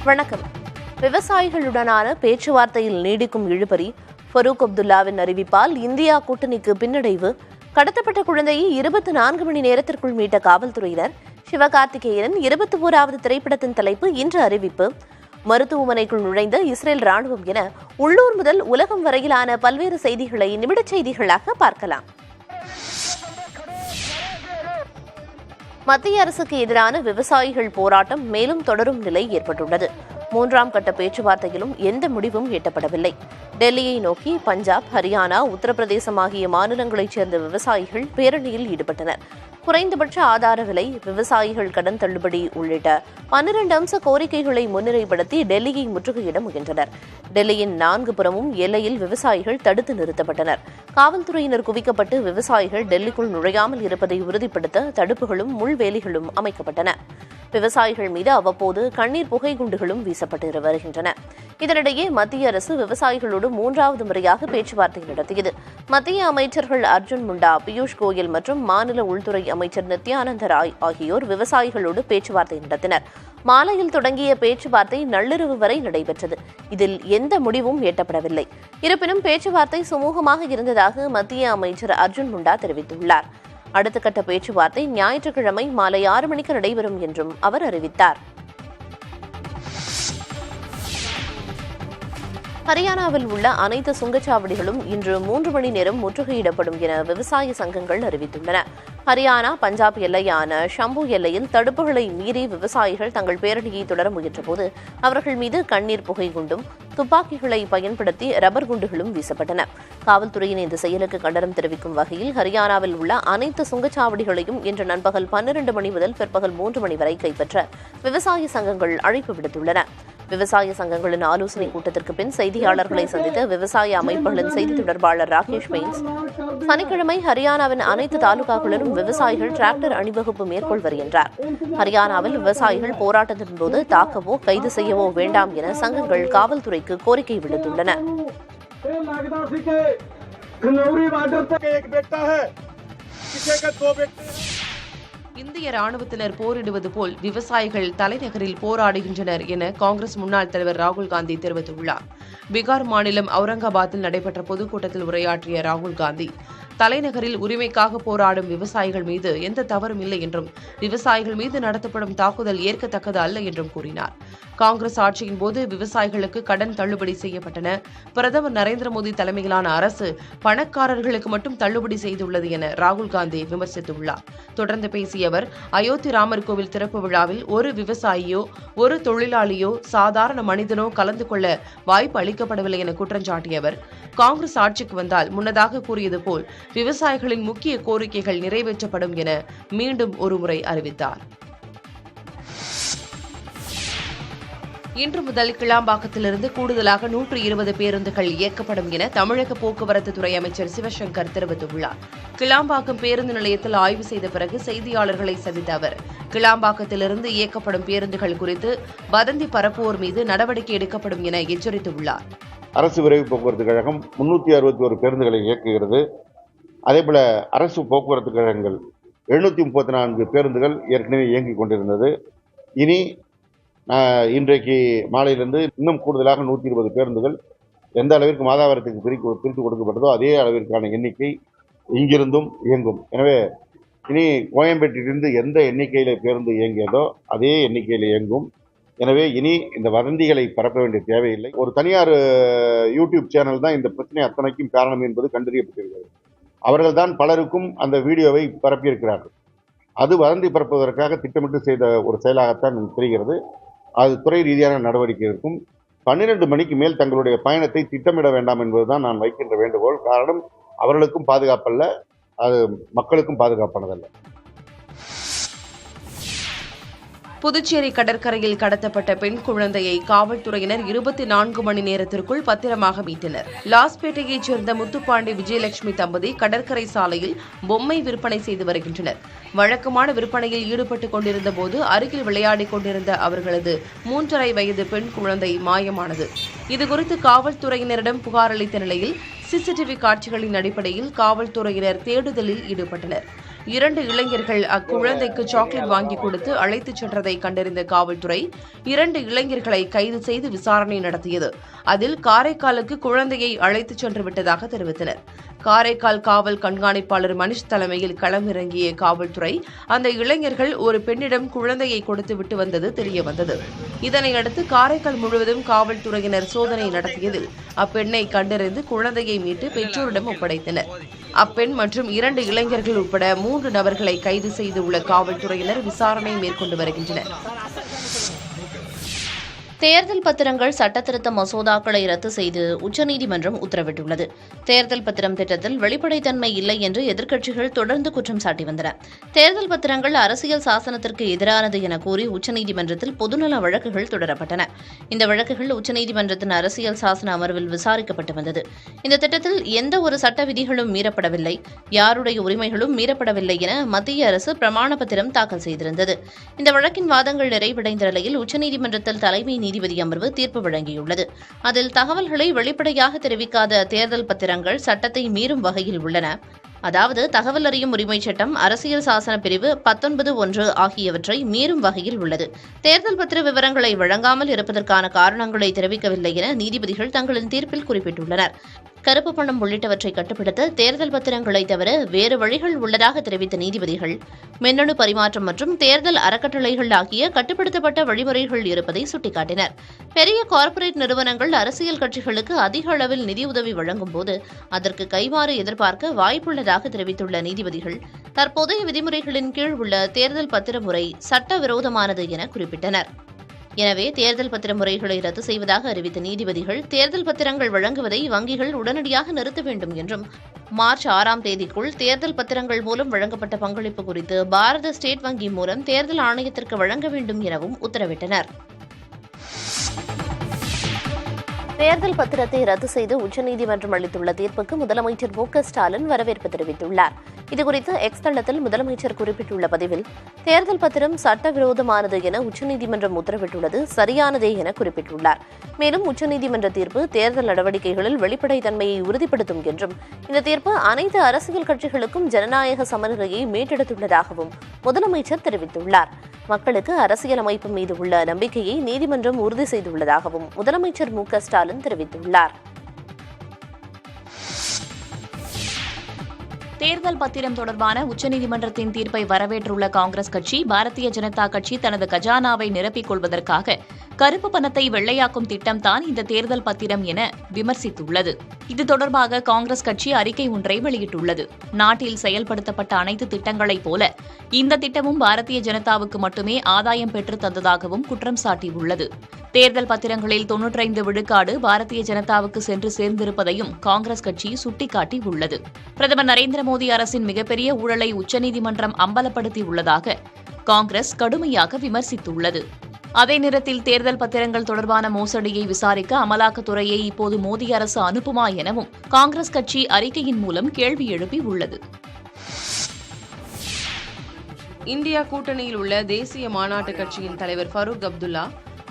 வணக்கம். விவசாயிகளுடனான பேச்சுவார்த்தையில் நீடிக்கும் இழுபறி, ஃபரூக் அப்துல்லாவின் அறிவிப்பால் இந்தியா கூட்டணிக்கு பின்னடைவு, கடத்தப்பட்ட குழந்தையை 24 மணி நேரத்திற்குள் மீட்ட காவல்துறையினர், சிவகார்த்திகேயனின் 21வது திரைப்படத்தின் தலைப்பு இன்று அறிவிப்பு, மருத்துவமனைக்குள் நுழைந்த இஸ்ரேல் ராணுவம் என உள்ளூர் முதல் உலகம் வரையிலான பல்வேறு செய்திகளை நிமிடச் செய்திகளாக பார்க்கலாம். மத்திய அரசுக்கு எதிரான விவசாயிகள் போராட்டம் மேலும் தொடரும் நிலை ஏற்பட்டுள்ளது. 3ஆம் கட்ட பேச்சுவார்த்தையிலும் எந்த முடிவும் எட்டப்படவில்லை. டெல்லியை நோக்கி பஞ்சாப், ஹரியானா, உத்தரப்பிரதேசம் ஆகிய மாநிலங்களைச் சேர்ந்த விவசாயிகள் பேரணியில் ஈடுபட்டனர். குறைந்தபட்ச ஆதார விலை, விவசாயிகள் கடன் தள்ளுபடி உள்ளிட்ட 12 அம்ச கோரிக்கைகளை முன்னிலைப்படுத்தி டெல்லியை முற்றுகையிட முயன்றனர். டெல்லியின் 4 புறமும் எல்லையில் விவசாயிகள் தடுத்து நிறுத்தப்பட்டனர். காவல்துறையினர் குவிக்கப்பட்டு விவசாயிகள் டெல்லிக்குள் நுழையாமல் இருப்பதை உறுதிப்படுத்த தடுப்புகளும் முள்வேலிகளும் அமைக்கப்பட்டன. விவசாயிகள் மீது அவ்வப்போது கண்ணீர் புகை குண்டுகளும் வீசப்பட்டு வருகின்றன. இதனிடையே மத்திய அரசு விவசாயிகளோடு 3வது முறையாக பேச்சுவார்த்தை நடத்தியது. மத்திய அமைச்சர்கள் அர்ஜுன் முண்டா, பியூஷ் கோயல் மற்றும் மாநில உள்துறை அமைச்சர் நித்யானந்த ராய் ஆகியோர் விவசாயிகளோடு பேச்சுவார்த்தை நடத்தினர். மாலையில் தொடங்கிய பேச்சுவார்த்தை நள்ளிரவு வரை நடைபெற்றது. இதில் எந்த முடிவும் எட்டப்படவில்லை. இருப்பினும் பேச்சுவார்த்தை சுமூகமாக இருந்ததாக மத்திய அமைச்சர் அர்ஜுன் முண்டா தெரிவித்துள்ளார். அடுத்த கட்ட பேச்சுவார்த்தை ஞாயிற்றுக்கிழமை மாலை 6 மணிக்கு நடைபெறும் என்றும் அவர் அறிவித்தார். ஹரியானாவில் உள்ள அனைத்து சுங்கச்சாவடிகளும் இன்று 3 மணி நேரம் முற்றுகையிடப்படும் என விவசாய சங்கங்கள் அறிவித்துள்ளன. ஹரியானா, பஞ்சாப் எல்லையான ஷம்பு எல்லையில் தடுப்புகளை மீறி விவசாயிகள் தங்கள் பேரணியை தொடர முயன்றபோது அவர்கள் மீது கண்ணீர் புகை குண்டும், துப்பாக்கிகளை பயன்படுத்தி ரப்பர் குண்டுகளும் வீசப்பட்டன. காவல்துறையின் இந்த செயலுக்கு கண்டனம் தெரிவிக்கும் வகையில் ஹரியானாவில் உள்ள அனைத்து சுங்கச்சாவடிகளையும் இன்று நண்பகல் 12 மணி முதல் பிற்பகல் 3 மணி வரை கைப்பற்ற விவசாய சங்கங்கள் அழைப்பு விடுத்துள்ளன. விவசாய சங்கங்களின் ஆலோசனைக் கூட்டத்திற்கு பின் செய்தியாளர்களை சந்தித்த விவசாய அமைப்புகளின் செய்தி தொடர்பாளர் ராகேஷ் பெயின்ஸ், சனிக்கிழமை ஹரியானாவின் அனைத்து தாலுகாக்களிலும் விவசாயிகள் டிராக்டர் அணிவகுப்பு மேற்கொள்வர் என்றார். ஹரியானாவில் விவசாயிகள் போராட்டத்தின் போது தாக்கவோ கைது செய்யவோ வேண்டாம் என சங்கங்கள் காவல்துறைக்கு கோரிக்கை விடுத்துள்ளன. இந்திய ராணுவத்தினர் போரிடுவது போல் விவசாயிகள் தலைநகரில் போராடுகின்றனர் என காங்கிரஸ் முன்னாள் தலைவர் ராகுல் காந்தி தெரிவித்துள்ளார். பீகார் மாநிலம் அவுரங்காபாத்தில் நடைபெற்ற பொதுக்கூட்டத்தில் உரையாற்றிய ராகுல் காந்தி, தலைநகரில் உரிமைக்காக போராடும் விவசாயிகள் மீது எந்த தவறும் இல்லை என்றும் விவசாயிகள் மீது நடத்தப்படும் தாக்குதல் ஏற்கத்தக்கது அல்ல என்றும் கூறினார். காங்கிரஸ் ஆட்சியின் போது விவசாயிகளுக்கு கடன் தள்ளுபடி செய்யப்பட்டன. பிரதமர் நரேந்திர மோடி தலைமையிலான அரசு பணக்காரர்களுக்கு மட்டும் தள்ளுபடி செய்துள்ளது என ராகுல் காந்தி விமர்சித்துள்ளார். தொடர்ந்து பேசிய அவர், அயோத்தி ராமர் கோவில் திறப்பு விழாவில் ஒரு விவசாயியோ ஒரு தொழிலாளியோ சாதாரண மனிதனோ கலந்து கொள்ள வாய்ப்பு அளிக்கப்படவில்லை என குற்றம் சாட்டிய அவர், காங்கிரஸ் ஆட்சிக்கு வந்தால் முன்னதாக கூறியது போல் விவசாயிகளின் முக்கிய கோரிக்கைகள் நிறைவேற்றப்படும் என மீண்டும் ஒருமுறை அறிவித்தார். இன்று முதல் கிளாம்பாக்கத்திலிருந்து கூடுதலாக 120 பேருந்துகள் இயக்கப்படும் என தமிழக போக்குவரத்து துறை அமைச்சர் சிவசங்கர் தெரிவித்துள்ளார். கிளாம்பாக்கம் பேருந்து நிலையத்தில் ஆய்வு செய்த பிறகு செய்தியாளர்களை சந்தித்த அவர், கிளாம்பாக்கத்திலிருந்து இயக்கப்படும் பேருந்துகள் குறித்து வதந்தி பரப்புவோர் மீது நடவடிக்கை எடுக்கப்படும் என எச்சரித்துள்ளார். அரசு விரைவு போக்குவரத்து கழகம் 361 பேருந்துகளை இயக்குகிறது. அதேபோல அரசு போக்குவரத்து கழகங்கள் 734 பேருந்துகள் ஏற்கனவே இயங்கிக் கொண்டிருந்தது. இனி இன்றைக்கு மாலையிலிருந்து இன்னும் கூடுதலாக 120 பேருந்துகள் எந்த அளவிற்கு மாதாவரத்துக்கு பிரித்து கொடுக்கப்பட்டதோ அதே அளவிற்கான எண்ணிக்கை இங்கிருந்தும் இயங்கும். எனவே இனி கோயம்பேட்டிலிருந்து எந்த எண்ணிக்கையில் பேருந்து இயங்கியதோ அதே எண்ணிக்கையில் இயங்கும். எனவே இனி இந்த வதந்திகளை பரப்ப வேண்டிய தேவையில்லை. ஒரு தனியார் யூடியூப் சேனல் தான் இந்த பிரச்சனை அத்தனைக்கும் காரணம் என்பது கண்டறியப்பட்டிருக்கிறது. அவர்கள் தான் பலருக்கும் அந்த வீடியோவை பரப்பியிருக்கிறார்கள். அது வதந்தி பரப்புவதற்காக திட்டமிட்டு செய்த ஒரு செயலாகத்தான் தெரிகிறது. அது துறை ரீதியான நடவடிக்கை இருக்கும். 12 மணிக்கு மேல் தங்களுடைய பயணத்தை திட்டமிட வேண்டாம் என்பதுதான் நான் வைக்கின்ற வேண்டுகோள். காரணம், அவர்களுக்கும் பாதுகாப்பல்ல, அது மக்களுக்கும் பாதுகாப்பானதல்ல. புதுச்சேரி கடற்கரையில் கடத்தப்பட்ட பெண் குழந்தையை காவல்துறையினர் 24 மணி நேரத்திற்குள் பத்திரமாக மீட்டனர். லாஸ்பேட்டையைச் சேர்ந்த முத்துப்பாண்டி விஜயலட்சுமி தம்பதி கடற்கரை சாலையில் பொம்மை விற்பனை செய்து வருகின்றனர். வழக்கமான விற்பனையில் ஈடுபட்டுக் கொண்டிருந்த போது அருகில் விளையாடிக் கொண்டிருந்த அவர்களது 3½ வயது பெண் குழந்தை மாயமானது. இதுகுறித்து காவல்துறையினரிடம் புகார் அளித்த நிலையில் சிசிடிவி காட்சிகளின் அடிப்படையில் காவல்துறையினர் தேடுதலில் ஈடுபட்டனர். 2 இளைஞர்கள் அக்குழந்தைக்கு சாக்லேட் வாங்கி கொடுத்து அழைத்துச் சென்றதை கண்டறிந்த காவல்துறை 2 இளைஞர்களை கைது செய்து விசாரணை நடத்தியது. அதில் காரைக்காலுக்கு குழந்தையை அழைத்துச் சென்று விட்டதாக தெரிவித்தனர். காரைக்கால் காவல் கண்காணிப்பாளர் மனிஷ் தலைமையில் களமிறங்கிய காவல்துறை அந்த இளைஞர்கள் ஒரு பெண்ணிடம் குழந்தையை கொடுத்து விட்டு வந்தது தெரியவந்தது. இதனையடுத்து காரைக்கால் முழுவதும் காவல்துறையினர் சோதனை நடத்தியதில் அப்பெண்ணை கண்டறிந்து குழந்தையை மீட்டு பெற்றோரிடம் ஒப்படைத்தனர். அப்பெண் மற்றும் 2 இளைஞர்கள் உட்பட 3 நபர்களை கைது செய்துள்ள காவல்துறையினர் விசாரணை மேற்கொண்டு வருகின்றனர். தேர்தல் பத்திரங்கள் சட்டத்திருத்த மசோதாக்களை ரத்து செய்து உச்சநீதிமன்றம் உத்தரவிட்டுள்ளது. தேர்தல் பத்திரம் திட்டத்தில் வெளிப்படைத்தன்மை இல்லை என்று எதிர்க்கட்சிகள் தொடர்ந்து குற்றம் சாட்டி வந்தன. தேர்தல் பத்திரங்கள் அரசியல் சாசனத்திற்கு எதிரானது என கூறி உச்சநீதிமன்றத்தில் பொதுநல வழக்குகள் தொடரப்பட்டன. இந்த வழக்குகள் உச்சநீதிமன்றத்தின் அரசியல் சாசன அமர்வில் விசாரிக்கப்பட்டு வந்தது. இந்த திட்டத்தில் எந்த ஒரு சட்ட விதிகளும் மீறப்படவில்லை, யாருடைய உரிமைகளும் மீறப்படவில்லை என மத்திய அரசு பிரமாண பத்திரம் தாக்கல் செய்திருந்தது. இந்த வழக்கின் வாதங்கள் நிறைவடைந்த நிலையில் உச்சநீதிமன்றத்தில் தலைமை நீதிபதி அமர்வு தீர்ப்பு வழங்கியுள்ளது. அதில் தகவல்களை வெளிப்படையாக தெரிவிக்காத தேர்தல் பத்திரங்கள் சட்டத்தை மீறும் வகையில் உள்ளன. அதாவது தகவல் அறியும் உரிமைச் சட்டம், அரசியல் சாசன பிரிவு 19(1) ஆகியவற்றை மீறும் வகையில் உள்ளது. தேர்தல் பத்திர விவரங்களை வழங்காமல் இருப்பதற்கான காரணங்களை தெரிவிக்கவில்லை என நீதிபதிகள் தங்களின் தீர்ப்பில் குறிப்பிட்டுள்ளனர். கருப்பு பணம் உள்ளிட்டவற்றை கட்டுப்படுத்த தேர்தல் பத்திரங்களை தவிர வேறு வழிகள் உள்ளதாக தெரிவித்த நீதிபதிகள் மின்னணு பரிமாற்றம் மற்றும் தேர்தல் அறக்கட்டளைகள் ஆகிய கட்டுப்படுத்தப்பட்ட வழிமுறைகள் இருப்பதை சுட்டிக்காட்டினர். பெரிய கார்ப்பரேட் நிறுவனங்கள் அரசியல் கட்சிகளுக்கு அதிக அளவில் நிதியுதவி வழங்கும் போது அதற்கு கைமாறு எதிர்பார்க்க வாய்ப்புள்ளதாக தெரிவித்துள்ள நீதிபதிகள் தற்போதைய விதிமுறைகளின் கீழ் உள்ள தேர்தல் பத்திர முறை சட்டவிரோதமானது என குறிப்பிட்டனர். எனவே தேர்தல் பத்திர முறைகளை ரத்து செய்வதாக அறிவித்த நீதிபதிகள் தேர்தல் பத்திரங்கள் வழங்குவதை வங்கிகள் உடனடியாக நிறுத்த வேண்டும் என்றும் மார்ச் 6ஆம் தேதிக்குள் தேர்தல் பத்திரங்கள் மூலம் வழங்கப்பட்ட பங்களிப்பு குறித்து பாரத ஸ்டேட் வங்கி மூலம் தேர்தல் ஆணையத்திற்கு வழங்க வேண்டும் எனவும் உத்தரவிட்டனர். தேர்தல் பத்திரத்தை ரத்து செய்து உச்சநீதிமன்றம் அளித்துள்ள தீர்ப்புக்கு முதலமைச்சர் மு.க.ஸ்டாலின் வரவேற்பு தெரிவித்துள்ளார். இதுகுறித்து எக்ஸ் தளத்தில் முதலமைச்சர் குறிப்பிட்டுள்ள பதிவில் தேர்தல் பத்திரம் சட்டவிரோதமானது என உச்சநீதிமன்றம் உத்தரவிட்டுள்ளது சரியானதே என குறிப்பிட்டுள்ளார். மேலும் உச்சநீதிமன்ற தீர்ப்பு தேர்தல் நடவடிக்கைகளில் வெளிப்படைத்தன்மையை உறுதிப்படுத்தும் என்றும் இந்த தீர்ப்பு அனைத்து அரசியல் கட்சிகளுக்கும் ஜனநாயக சமநிலையை மீட்டெடுத்துள்ளதாகவும் முதலமைச்சர் தெரிவித்துள்ளார். மக்களுக்கு அரசியல் அமைப்பு மீது உள்ள நம்பிக்கையை நீதிமன்றம் உறுதி செய்துள்ளதாகவும் முதலமைச்சர் மு.க.ஸ்டாலின் தெரிவித்துள்ளார். தேர்தல் பத்திரம் தொடர்பான உச்சநீதிமன்றத்தின் தீர்ப்பை வரவேற்றுள்ள காங்கிரஸ் கட்சி பாரதிய ஜனதா கட்சி தனது கஜானாவை நிரப்பிக் கொள்வதற்காக கருப்பு பணத்தை வெள்ளையாக்கும் திட்டம்தான் இந்த தேர்தல் பத்திரம் என விமர்சித்துள்ளது. இது தொடர்பாக காங்கிரஸ் கட்சி அறிக்கை ஒன்றை வெளியிட்டுள்ளது. நாட்டில் செயல்படுத்தப்பட்ட அனைத்து திட்டங்களைப் போல இந்த திட்டமும் பாரதிய ஜனதாவுக்கு மட்டுமே ஆதாயம் பெற்று தந்ததாகவும் குற்றம் சாட்டியுள்ளது. தேர்தல் பத்திரங்களில் 95 விழுக்காடு பாரதிய ஜனதாவுக்கு சென்று சேர்ந்திருப்பதையும் காங்கிரஸ் கட்சி சுட்டிக்காட்டியுள்ளது. பிரதமர் நரேந்திர மோடி அரசின் மிகப்பெரிய ஊழலை உச்சநீதிமன்றம் அம்பலப்படுத்தியுள்ளதாக காங்கிரஸ் கடுமையாக விமர்சித்துள்ளது. அதே நேரத்தில் தேர்தல் பத்திரங்கள் தொடர்பான மோசடியை விசாரிக்க அமலாக்கத்துறையை இப்போது மோடி அரசு அனுப்புமா எனவும் காங்கிரஸ் கட்சி அறிக்கையின் மூலம் கேள்வி எழுப்பியுள்ளது. இந்தியா கூட்டணியில் உள்ள தேசிய மாநாட்டு கட்சியின் தலைவர் ஃபரூக் அப்துல்லா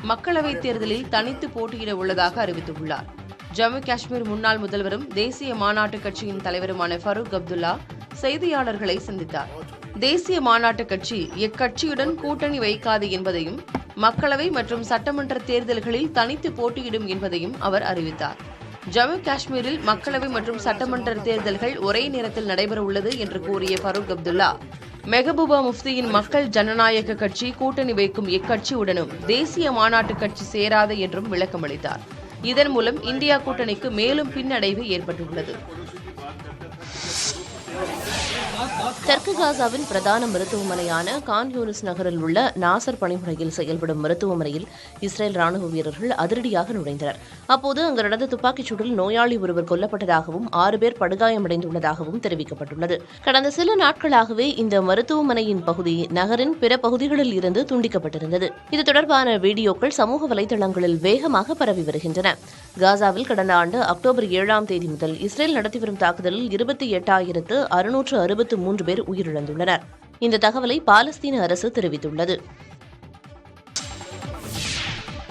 மக்களவைத் தேர்தலில் தனித்து போட்டியிட உள்ளதாக அறிவித்துள்ளார். ஜம்மு காஷ்மீர் முன்னாள் முதல்வரும் தேசிய மாநாட்டு கட்சியின் தலைவருமான ஃபரூக் அப்துல்லா செய்தியாளர்களை சந்தித்தார். தேசிய மாநாட்டு கட்சி எக்கட்சியுடன் கூட்டணி வைக்காது என்பதையும் மக்களவை மற்றும் சட்டமன்ற தேர்தல்களில் தனித்து போட்டியிடும் என்பதையும் அவர் அறிவித்தார். ஜம்மு காஷ்மீரில் மக்களவை மற்றும் சட்டமன்ற தேர்தல்கள் ஒரே நேரத்தில் நடைபெற உள்ளது என்று கூறிய ஃபரூக் அப்துல்லா மெஹபூபா முஃப்தியின் மக்கள் ஜனநாயக கட்சி கூட்டணி வைக்கும் எக்கட்சியுடனும் தேசிய மாநாட்டு கட்சி சேராது என்றும் விளக்கமளித்தார். இதன் மூலம் இந்தியா கூட்டணிக்கு மேலும் பின்னடைவு ஏற்பட்டுள்ளது. தெற்கு காசாவின் பிரதான மருத்துவமனையான கான் யூனிஸ் நகரில் உள்ள நாசர் பணிமுறையில் செயல்படும் மருத்துவமனையில் இஸ்ரேல் ராணுவ வீரர்கள் அதிரடியாக நுழைந்தனர். அப்போது அங்கு நடந்த துப்பாக்கிச் சூட்டில் நோயாளி ஒருவர் கொல்லப்பட்டதாகவும் 6 பேர் படுகாயமடைந்துள்ளதாகவும் தெரிவிக்கப்பட்டுள்ளது. கடந்த சில நாட்களாகவே இந்த மருத்துவமனையின் பகுதி நகரின் பிற பகுதிகளில் இருந்து துண்டிக்கப்பட்டிருந்தது. இது தொடர்பான வீடியோக்கள் சமூக வலைதளங்களில் வேகமாக பரவி வருகின்றன. காசாவில் கடந்த ஆண்டு அக்டோபர் 7ஆம் தேதி முதல் இஸ்ரேல் நடத்தி வரும் தாக்குதலில் 28,663 பேர் உயிரிழந்துள்ளனர். இந்த தகவலை பாலஸ்தீன அரசு தெரிவித்துள்ளது.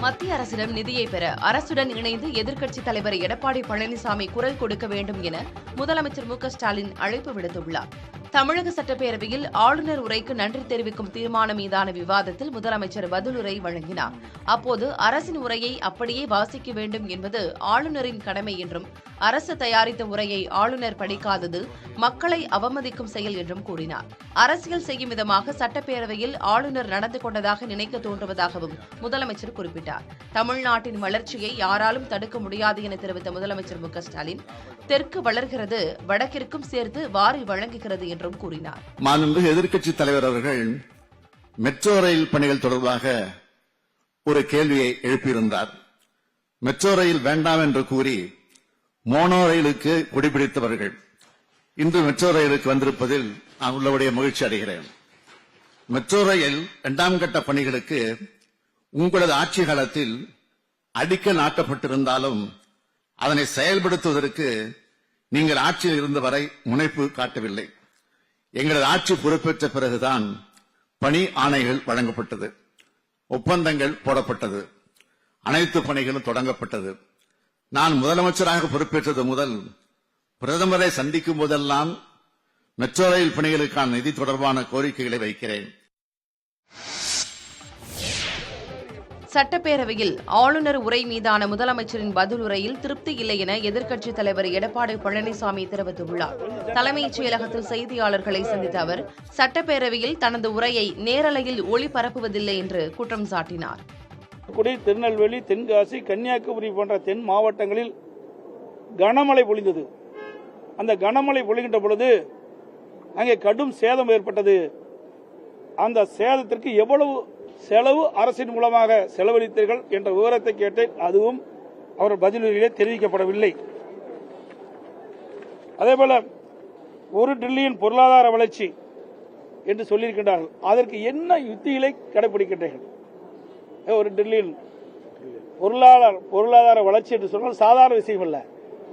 மத்திய அரசிடம் நிதியை பெற அரசுடன் இணைந்து எதிர்க்கட்சித் தலைவர் எடப்பாடி பழனிசாமி குரல் கொடுக்க வேண்டும் என முதலமைச்சர் மு.க.ஸ்டாலின் அழைப்பு விடுத்துள்ளார். தமிழக சட்டப்பேரவையில் ஆளுநர் உரைக்கு நன்றி தெரிவிக்கும் தீர்மானம் மீதான விவாதத்தில் முதலமைச்சர் பதிலுரை வழங்கினார். அப்போது அரசின் உரையை அப்படியே வாசிக்க வேண்டும் என்பது ஆளுநரின் கடமை என்றும், அரசு தயாரித்த உரையை ஆளுநர் படிக்காதது மக்களை அவமதிக்கும் செயல் என்றும் கூறினார். அரசியல் செய்யும் விதமாக சட்டப்பேரவையில் ஆளுநர் நடந்து கொண்டதாக நினைக்க தோன்றுவதாகவும் முதலமைச்சர் குறிப்பிட்டார். தமிழ்நாட்டின் வளர்ச்சியை யாராலும் தடுக்க முடியாது என தெரிவித்த முதலமைச்சர் மு க ஸ்டாலின், தெற்கு வளர்கிறது, வடக்கிற்கும் சேர்த்து வாரி வழங்குகிறது என்றும் கூறினார். மாண்புமிகு எதிர்க்கட்சித் தலைவர் அவர்கள் மெட்ரோ ரயில் பணிகள் தொடர்பாக ஒரு கேள்வியை எழுப்பியிருந்தார். மெட்ரோ ரயில் வேண்டாம் என்று கூறி மோனோ ரயிலுக்கு குடிபிடித்தவர்கள் இன்று மெட்ரோ ரயிலுக்கு வந்திருப்பதில் நான் உள்ளபடியே மகிழ்ச்சி அடைகிறேன். மெட்ரோ ரயில் 2ஆம் கட்ட பணிகளுக்கு உங்களது ஆட்சி காலத்தில் அடிக்கல் நாட்டப்பட்டிருந்தாலும் அதனை செயல்படுத்துவதற்கு நீங்கள் ஆட்சியில் இருந்தவரை முனைப்பு காட்டவில்லை. எங்களது ஆட்சி பொறுப்பேற்ற பிறகுதான் பணி ஆணைகள் வழங்கப்பட்டது, ஒப்பந்தங்கள் போடப்பட்டது, அனைத்து பணிகளும் தொடங்கப்பட்டது. நான் முதலமைச்சராக பொறுப்பேற்றது முதல் பிரதமரை சந்திக்கும் போதெல்லாம் மெட்ரோ ரயில் பணிகளுக்கான நிதி தொடர்பான கோரிக்கைகளை வைக்கிறேன். சட்டப்பேரவையில் ஆளுநர் உரை மீதான முதலமைச்சரின் பதிலுரையில் திருப்தி இல்லை என எதிர்க்கட்சித் தலைவர் எடப்பாடி பழனிசாமி தெரிவித்துள்ளார். தலைமைச் செயலகத்தில் செய்தியாளர்களை சந்தித்த அவர், சட்டப்பேரவையில் தனது உரையை நேரலையில் ஒளிபரப்புவதில்லை என்று குற்றம் சாட்டினார். திருநெல்வேலி, தென்காசி, கன்னியாகுமரி போன்ற தென் மாவட்டங்களில் கனமழை பொழிந்தது. அந்த கனமழை பொழிகின்ற பொழுது அங்கே கடும் சேதம் ஏற்பட்டது. அந்த சேதத்திற்கு எவ்வளவு செலவு அரசின் மூலமாக செலவழித்தீர்கள் என்ற விவரத்தை கேட்டேன். அதுவும் அவர் பதிலுரையிலே தெரிவிக்கப்படவில்லை. அதேபோல 1 டிரில்லியன் பொருளாதார வளர்ச்சி என்று சொல்லியிருக்கின்றார்கள். அதற்கு என்ன யுத்திகளை கடைபிடிக்கின்றீர்கள்? 1 டிரில்லியன் பொருளாதார வளர்ச்சி என்று சொன்னால் சாதாரண விஷயம் அல்ல.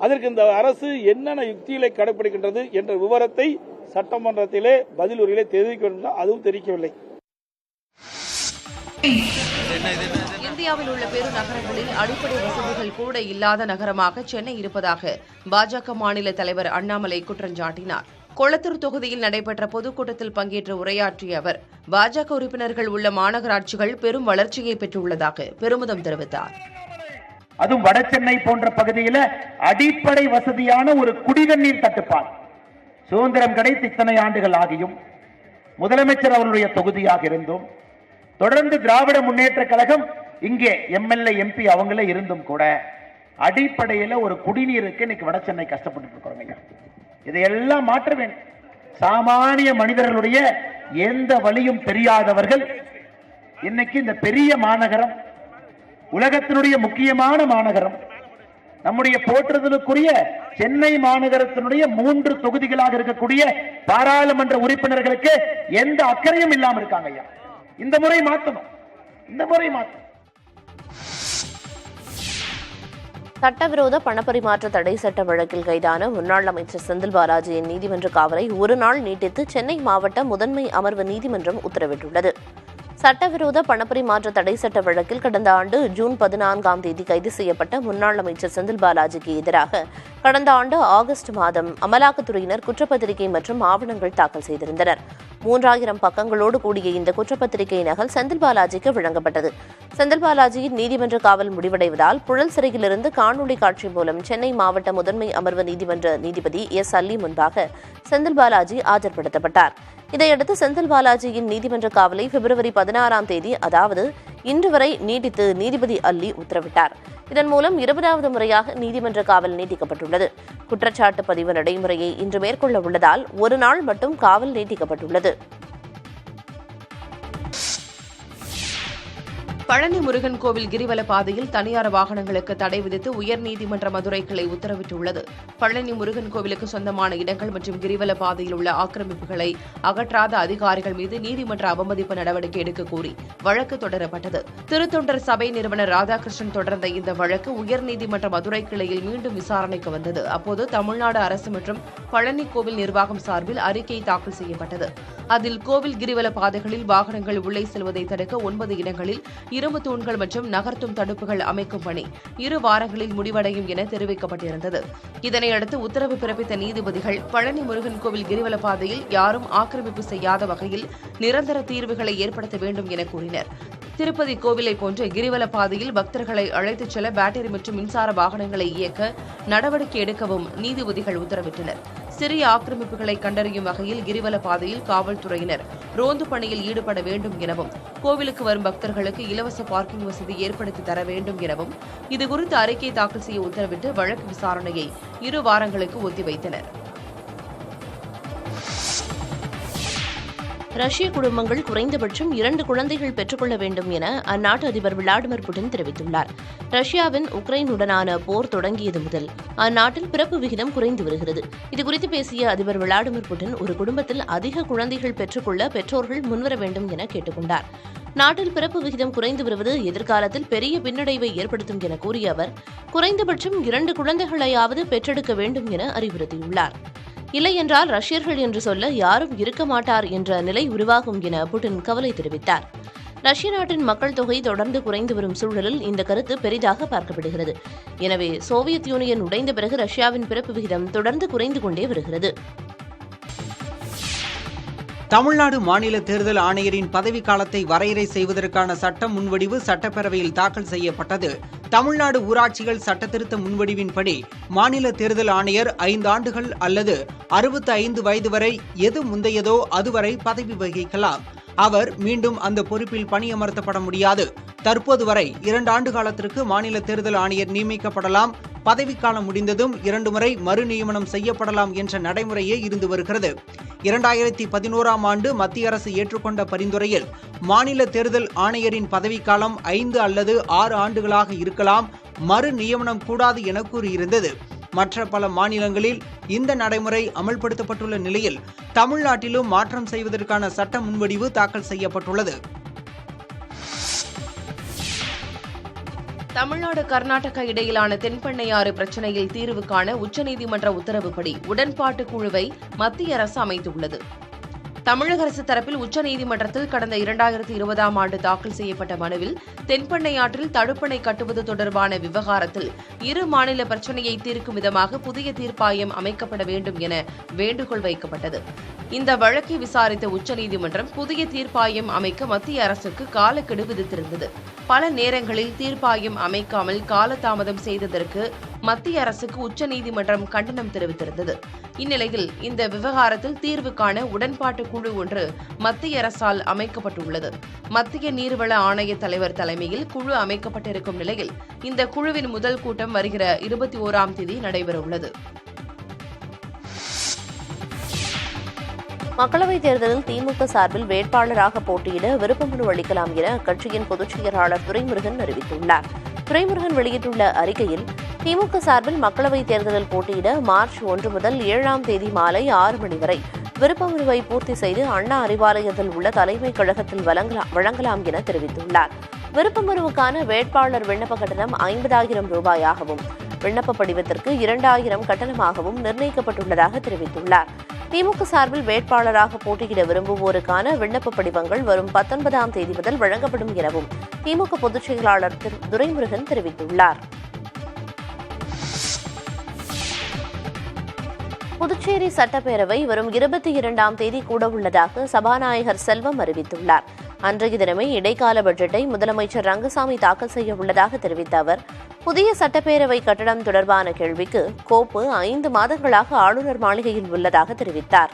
அதற்கு இந்த அரசு என்னென்ன யுக்திகளை கடைபிடிக்கின்றது என்ற விவரத்தை சட்டமன்றத்திலே பதிலுரையிலே தெரிவிக்க வேண்டும். அதுவும் தெரிவிக்கவில்லை. இந்தியாவில் உள்ள பெருநகரங்களில் அடிப்படை வசதிகள் கூட இல்லாத நகரமாக சென்னை இருப்பதாக பாஜக மாநில தலைவர் அண்ணாமலை குற்றம் சாட்டினார். கொளத்தூர் தொகுதியில் நடைபெற்ற பொதுக்கூட்டத்தில் பங்கேற்று உரையாற்றிய அவர், பாஜக உறுப்பினர்கள் உள்ள மாநகராட்சிகள் பெரும் வளர்ச்சியை பெற்றுள்ளதாக பெருமிதம் தெரிவித்தார். அதுவும் வட சென்னை போன்ற பகுதியில் அடிப்படை வசதியான ஒரு குடிநீர் தட்டுப்பாடு. சுதந்திரம் கிடைத்து இத்தனை ஆண்டுகள் ஆகியும், முதலமைச்சர் அவர்களுடைய தொகுதியாக இருந்தும், தொடர்ந்து திராவிட முன்னேற்ற கழகம் இங்கே எம்எல்ஏ எம்பி அவங்களே இருந்தும் கூட அடிப்படையில் ஒரு குடிநீருக்கு இன்னைக்கு வட சென்னை கஷ்டப்பட்டு இருக்கிறோம். இதையெல்லாம் மாற்ற வேண்டும். சாமானிய மனிதர்களுடைய எந்த வழியும் தெரியாதவர்கள் இன்னைக்கு இந்த பெரிய மாநகரம், உலகத்தினுடைய முக்கியமான மாநகரம், நம்முடைய போற்றுதலுக்குரிய சென்னை மாநகரத்தினுடைய 3 தொகுதிகளாக இருக்கக்கூடிய பாராளுமன்ற உறுப்பினர்களுக்கு எந்த அக்கறையும் இல்லாமல் இருக்காங்க. ஐயா, இந்த முறை மாற்றணும். சட்டவிரோத பணப்பரிமாற்ற தடை சட்ட வழக்கில் கைதான முன்னாள் அமைச்சர் செந்தில் பாலாஜியின் நீதிமன்ற காவலை 1 நாள் நீட்டித்து சென்னை மாவட்ட முதன்மை அமர்வு நீதிமன்றம் உத்தரவிட்டுள்ளது. சட்டவிரோத பணப்பரிமாற்ற தடை சட்ட வழக்கில் கடந்த ஆண்டு ஜூன் 14ஆம் தேதி கைது செய்யப்பட்ட முன்னாள் அமைச்சர் செந்தில் பாலாஜிக்கு எதிராக கடந்த ஆண்டு ஆகஸ்ட் மாதம் அமலாக்கத்துறையினர் குற்றப்பத்திரிகை மற்றும் ஆவணங்கள் தாக்கல் செய்திருந்தனர். 3000 பக்கங்களோடு கூடிய இந்த குற்றப்பத்திரிகை நகல் செந்தில் பாலாஜிக்கு வழங்கப்பட்டது. செந்தில் பாலாஜியின் நீதிமன்ற காவல் முடிவடைவதால் புழல் சிறையிலிருந்து காணொலி காட்சி மூலம் சென்னை மாவட்ட முதன்மை அமர்வு நீதிமன்ற நீதிபதி எஸ் அல்லி முன்பாக செந்தில் பாலாஜி ஆஜர்படுத்தப்பட்டார். இதையடுத்து செந்தில் பாலாஜியின் நீதிமன்ற காவலை பிப்ரவரி 16ஆம் தேதி, அதாவது இன்று வரை நீட்டித்து நீதிபதி அல்லி உத்தரவிட்டார். இதன் மூலம் 20வது முறையாக நீதிமன்ற காவல் நீட்டிக்கப்பட்டுள்ளது. குற்றச்சாட்டு பதிவு நடைமுறையை இன்று மேற்கொள்ள உள்ளதால் 1 நாள் மட்டும் காவல் நீட்டிக்கப்பட்டுள்ளது. பழனி முருகன் கோவில் கிரிவல பாதையில் தனியார் வாகனங்களுக்கு தடை விதித்து உயர்நீதிமன்ற மதுரை கிளை உத்தரவிட்டுள்ளது. பழனி முருகன் கோவிலுக்கு சொந்தமான இடங்கள் மற்றும் கிரிவல பாதையில் உள்ள ஆக்கிரமிப்புகளை அகற்றாத அதிகாரிகள் மீது நீதிமன்ற அவமதிப்பு நடவடிக்கை எடுக்க கோரி வழக்கு தொடரப்பட்டது. திருத்தொண்டர் சபை நிறுவனர் ராதாகிருஷ்ணன் தொடர்ந்த இந்த வழக்கு உயர்நீதிமன்ற மதுரை கிளையில் மீண்டும் விசாரணைக்கு வந்தது. அப்போது தமிழ்நாடு அரசு மற்றும் பழனி கோவில் நிர்வாகம் சார்பில் அறிக்கை தாக்கல் செய்யப்பட்டது. அதில் கோவில் கிரிவல பாதைகளில் வாகனங்கள் உள்ளே செல்வதை தடுக்க 9 இடங்களில் இரும்பு தூண்கள் மற்றும் நகர்த்தும் தடுப்புகள் அமைக்கும் பணி 2 வாரங்களில் முடிவடையும் என தெரிவிக்கப்பட்டிருந்தது. இதனையடுத்து உத்தரவு பிறப்பித்த நீதிபதிகள் பழனி முருகன் கோவில் கிரிவல பாதையில் யாரும் ஆக்கிரமிப்பு செய்யாத வகையில் நிரந்தர தீர்வுகளை ஏற்படுத்த வேண்டும் என கூறினர். திருப்பதி கோவிலை போன்ற கிரிவல பாதையில் பக்தர்களை அழைத்துச் செல்ல பேட்டரி மற்றும் மின்சார வாகனங்களை இயக்க நடவடிக்கை எடுக்கவும் நீதிபதிகள் உத்தரவிட்டனர். சிறிய ஆக்கிரமிப்புகளை கண்டறியும் வகையில் கிரிவல பாதையில் காவல்துறையினர் ரோந்து பணியில் ஈடுபட வேண்டும் எனவும், கோவிலுக்கு வரும் பக்தர்களுக்கு இலவச பார்க்கிங் வசதி ஏற்படுத்தி தர வேண்டும் எனவும் இதுகுறித்து அறிக்கை தாக்கல் செய்ய உத்தரவிட்டு வழக்கு விசாரணையை 2 வாரங்களுக்கு ஒத்திவைத்தனர். ரஷ்ய குடும்பங்கள் குறைந்தபட்சம் 2 குழந்தைகள் பெற்றுக்கொள்ள வேண்டும் என அந்நாட்டு அதிபர் விளாடிமிர் புட்டின் தெரிவித்துள்ளார். ரஷ்யாவின் உக்ரைனுடனான போர் தொடங்கியது முதல் அந்நாட்டில் பிறப்பு விகிதம் குறைந்து வருகிறது. இதுகுறித்து பேசிய அதிபர் விளாடிமிர் புட்டின் ஒரு குடும்பத்தில் அதிக குழந்தைகள் பெற்றுக்கொள்ள பெற்றோர்கள் முன்வர வேண்டும் என கேட்டுக் கொண்டார். நாட்டில் பிறப்பு விகிதம் குறைந்து வருவது எதிர்காலத்தில் பெரிய பின்னடைவை ஏற்படுத்தும் என கூறிய அவர், குறைந்தபட்சம் 2 குழந்தைகளையாவது பெற்றெடுக்க வேண்டும் என அறிவுறுத்தியுள்ளார். இல்லையென்றால் ரஷ்யர்கள் என்று சொல்ல யாரும் இருக்க மாட்டார் என்ற நிலை உருவாகும் என புட்டின் கவலை தெரிவித்தார். ரஷ்ய நாட்டின் மக்கள் தொகை தொடர்ந்து குறைந்து வரும் சூழலில் இந்த கருத்து பெரிதாக பார்க்கப்படுகிறது. எனவே சோவியத் யூனியன் உடைந்த பிறகு ரஷ்யாவின் பிறப்பு விகிதம் தொடர்ந்து குறைந்து கொண்டே வருகிறது. தமிழ்நாடு மாநில தேர்தல் ஆணையரின் பதவிக்காலத்தை வரையறை செய்வதற்கான சட்ட முன்வடிவு சட்டப்பேரவையில் தாக்கல் செய்யப்பட்டது. தமிழ்நாடு ஊராட்சிகள் சட்டத்திருத்த முன்வடிவின்படி மாநில தேர்தல் ஆணையர் 5 ஆண்டுகள் அல்லது 65 வயது வரை எது முந்தையதோ அதுவரை பதவி வகிக்கலாம். அவர் மீண்டும் அந்த பொறுப்பில் பணியமர்த்தப்பட முடியாது. தற்போது வரை 2 ஆண்டு காலத்திற்கு மாநில தேர்தல் ஆணையர் நியமிக்கப்படலாம். பதவிக்காலம் முடிந்ததும் 2 முறை மறு நியமனம் செய்யப்படலாம் என்ற நடைமுறையே இருந்து வருகிறது. 2011ஆம் ஆண்டு மத்திய அரசு ஏற்றுக்கொண்ட பரிந்துரையில் மாநில தேர்தல் ஆணையரின் பதவிக்காலம் 5 அல்லது 6 ஆண்டுகளாக இருக்கலாம், மறு நியமனம் கூடாது என கூறியிருந்தது. மற்ற பல மாநிலங்களில் இந்த நடைமுறை அமல்படுத்தப்பட்டுள்ள நிலையில் தமிழ்நாட்டிலும் மாற்றம் செய்வதற்கான சட்ட முன்வடிவு தாக்கல் செய்யப்பட்டுள்ளது. தமிழ்நாடு கர்நாடகா இடையிலான தென்பெண்ணையாறு பிரச்சினையில் தீர்வு காண உச்சநீதிமன்ற உத்தரவுப்படி உடன்பாட்டு குழுவை மத்திய அரசு அமைத்துள்ளது. தமிழக அரசு தரப்பில் உச்சநீதிமன்றத்தில் கடந்த 2020ஆம் ஆண்டு தாக்கல் செய்யப்பட்ட மனுவில் தென்பெண்ணையாற்றில் தடுப்பணை கட்டுவது தொடர்பான விவகாரத்தில் 2 மாநில பிரச்சினையை தீர்க்கும் விதமாக புதிய தீர்ப்பாயம் அமைக்கப்பட வேண்டும் என வேண்டுகோள் வைக்கப்பட்டது. இந்த வழக்கை விசாரித்த உச்சநீதிமன்றம் புதிய தீர்ப்பாயம் அமைக்க மத்திய அரசுக்கு காலக்கெடு விதித்திருந்தது. பல நேரங்களில் தீர்ப்பாயம் அமைக்காமல் காலதாமதம் செய்ததற்கு மத்திய அரசுக்கு உச்சநீதிமன்றம் கண்டனம் தெரிவித்திருந்தது. இந்நிலையில் இந்த விவகாரத்தில் தீர்வு காண உடன்பாட்டு குழு ஒன்று மத்திய அரசால் அமைக்கப்பட்டுள்ளது. மத்திய நீர்வள ஆணைய தலைவர் தலைமையில் குழு அமைக்கப்பட்டிருக்கும் நிலையில் இந்த குழுவின் முதல் கூட்டம் வருகிற 21ஆம் தேதி நடைபெறவுள்ளது. மக்களவைத் தேர்தலில் திமுக சார்பில் வேட்பாளராக போட்டியிட விருப்பமனு அளிக்கலாம் என அக்கட்சியின் பொதுச் செயலாளர் துரைமுருகன் அறிவித்துள்ளார். துரைமுருகன் வெளியிட்டுள்ள அறிக்கையில், திமுக சார்பில் மக்களவைத் தேர்தலில் போட்டியிட மார்ச் 1 முதல் 7ஆம் தேதி மாலை 6 மணி வரை விருப்பமனுவை பூர்த்தி செய்து அண்ணா அறிவாலயத்தில் உள்ள தலைமைக் கழகத்தில் வழங்கலாம் என தெரிவித்துள்ளார். விருப்பமனுவுக்கான வேட்பாளர் விண்ணப்ப கட்டணம் 50,000 ரூபாயாகவும் விண்ணப்ப படிவத்திற்கு 2,000 கட்டணமாகவும் நிர்ணயிக்கப்பட்டுள்ளதாக தெரிவித்துள்ளார். திமுக சார்பில் வேட்பாளராக போட்டியிட விரும்புவோருக்கான விண்ணப்ப படிவங்கள் வரும் 19ஆம் தேதி முதல் வழங்கப்படும் எனவும் திமுக பொதுச் செயலாளர் துரைமுருகன் தெரிவித்துள்ளார். புதுச்சேரி சட்டப்பேரவை வரும் 22ஆம் தேதி கூடவுள்ளதாக சபாநாயகர் செல்வம் அறிவித்துள்ளார். அன்றைய தினமே இடைக்கால பட்ஜெட்டை முதலமைச்சர் ரங்கசாமி தாக்கல் செய்ய உள்ளதாக தெரிவித்த அவர், புதிய சட்டப்பேரவை கட்டடம் தொடர்பான கேள்விக்கு கோப்பு 5 மாதங்களாக ஆளுநர் மாளிகையில் உள்ளதாக தெரிவித்தார்.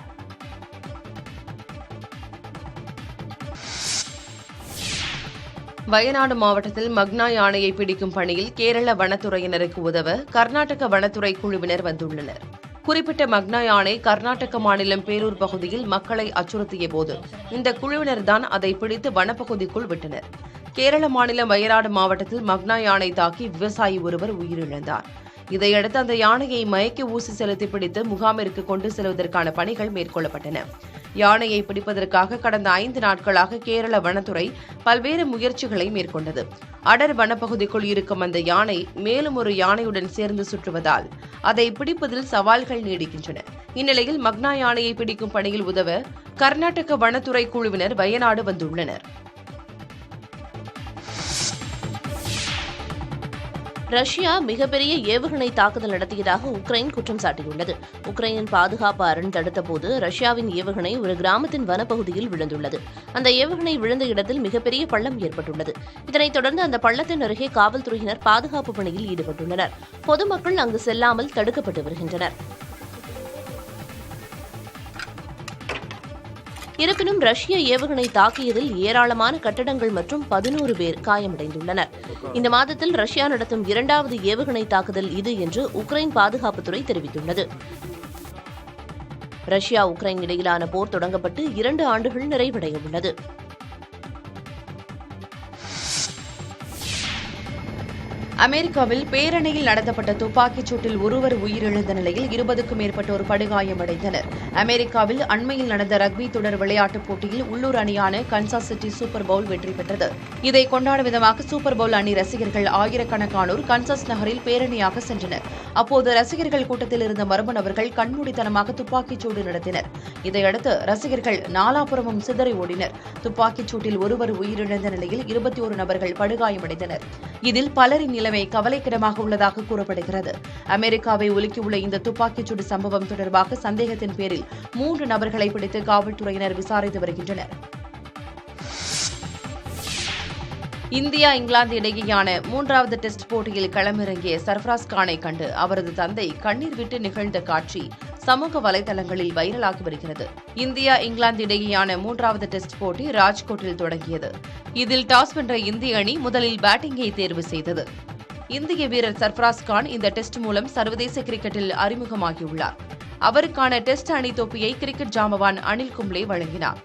வயநாடு மாவட்டத்தில் மக்னா யானையை பிடிக்கும் பணியில் கேரள வனத்துறையினருக்கு உதவ கர்நாடக வனத்துறை குழுவினர் வந்துள்ளனர். குறிப்பிட்ட மக்னா யானை கர்நாடக மாநிலம் பேரூர் பகுதியில் மக்களை அச்சுறுத்திய போது இந்த குழுவினர்தான் அதை பிடித்து வனப்பகுதிக்குள் விட்டனர். கேரள மாநிலம் வயநாடு மாவட்டத்தில் மக்னா யானை தாக்கி விவசாயி ஒருவர் உயிரிழந்தார். இதையடுத்து அந்த யானையை மயக்க ஊசி செலுத்தி பிடித்து முகாமிற்கு கொண்டு செல்வதற்கான பணிகள் மேற்கொள்ளப்பட்டன. யானையை பிடிப்பதற்காக கடந்த 5 நாட்களாக கேரள வனத்துறை பல்வேறு முயற்சிகளை மேற்கொண்டது. அடர் வனப்பகுதிக்குள் இருக்கும் அந்த யானை மேலும் ஒரு யானையுடன் சேர்ந்து சுற்றுவதால் அதை பிடிப்பதில் சவால்கள் நீடிக்கின்றன. இந்நிலையில் மக்னா யானையை பிடிக்கும் பணியில் உதவ கர்நாடக வனத்துறை குழுவினர் வயநாடு வந்துள்ளனர். ரஷ்யா மிகப்பெரிய ஏவுகணை தாக்குதல் நடத்தியதாக உக்ரைன் குற்றம் சாட்டியுள்ளது. உக்ரைனின் பாதுகாப்பு அரண் தடுத்தபோது ரஷ்யாவின் ஏவுகணை ஒரு கிராமத்தின் வனப்பகுதியில் விழுந்துள்ளது. அந்த ஏவுகணை விழுந்த இடத்தில் மிகப்பெரிய பள்ளம் ஏற்பட்டுள்ளது. இதனைத் தொடர்ந்து அந்த பள்ளத்தின் அருகே காவல்துறையினர் பாதுகாப்பு பணியில் ஈடுபட்டுள்ளனர். பொதுமக்கள் அங்கு செல்லாமல் தடுக்கப்பட்டு வருகின்றனர். இருப்பினும் ரஷ்ய ஏவுகணை தாக்கியதில் ஏராளமான கட்டடங்கள் மற்றும் 11 பேர் காயமடைந்துள்ளனர். இந்த மாதத்தில் ரஷ்யா நடத்தும் 2வது ஏவுகணை தாக்குதல் இது என்று உக்ரைன் பாதுகாப்புத்துறை தெரிவித்துள்ளது. ரஷ்யா உக்ரைன் இடையிலான போர் தொடங்கப்பட்டு 2 ஆண்டுகள் நிறைவடைய உள்ளது. அமெரிக்காவில் பேரணியில் நடத்தப்பட்ட துப்பாக்கிச் சூட்டில் ஒருவர் உயிரிழந்த நிலையில் 20க்கும் மேற்பட்டோர் படுகாயமடைந்தனர். அமெரிக்காவில் அண்மையில் நடந்த ரக்பி தொடர் விளையாட்டுப் போட்டியில் உள்ளூர் அணியான கன்சாஸ் சிட்டி சூப்பர் பவுல் வெற்றி பெற்றது. இதை கொண்டாடும் விதமாக சூப்பர் பவுல் அணி ரசிகர்கள் ஆயிரக்கணக்கானோர் கன்சாஸ் நகரில் பேரணியாக சென்றனர். அப்போது ரசிகர்கள் கூட்டத்தில் இருந்த மர்ம நபர்கள் கண்மூடித்தனமாக துப்பாக்கிச் சூடு நடத்தினர். இதையடுத்து ரசிகர்கள் நாலாபுரமும் சிதறி ஓடினர். துப்பாக்கிச் சூட்டில் ஒருவர் உயிரிழந்த நிலையில் 21 நபர்கள் படுகாயமடைந்தனர். இதில் பலரின் நிலைமை கவலைக்கிடமாக உள்ளதாக கூறப்படுகிறது. அமெரிக்காவை உலுக்கியுள்ள இந்த துப்பாக்கிச்சூடு சம்பவம் தொடர்பாக சந்தேகத்தின் பேரில் 3 நபர்களை பிடித்து காவல்துறையினர் விசாரித்து வருகின்றனர். இந்தியா இங்கிலாந்து இடையேயான 3வது டெஸ்ட் போட்டியில் களமிறங்கிய சர்ஃபராஸ் கானை கண்டு அவரது தந்தை கண்ணீர் விட்டு நிகழ்ந்த காட்சி சமூக வலைதளங்களில் வைரலாகி வருகிறது. இந்தியா இங்கிலாந்து இடையேயான 3வது டெஸ்ட் போட்டி ராஜ்கோட்டில் தொடங்கியது. இதில் டாஸ் வென்ற இந்திய அணி முதலில் பேட்டிங்கை தேர்வு செய்தது. இந்திய வீரர் சர்ஃபராஸ் கான் இந்த டெஸ்ட் மூலம் சர்வதேச கிரிக்கெட்டில் அறிமுகமாகியுள்ளார். அவருக்கான டெஸ்ட் அணி தொப்பியை கிரிக்கெட் ஜாம்பவான் அனில் கும்ப்ளே வழங்கினார்.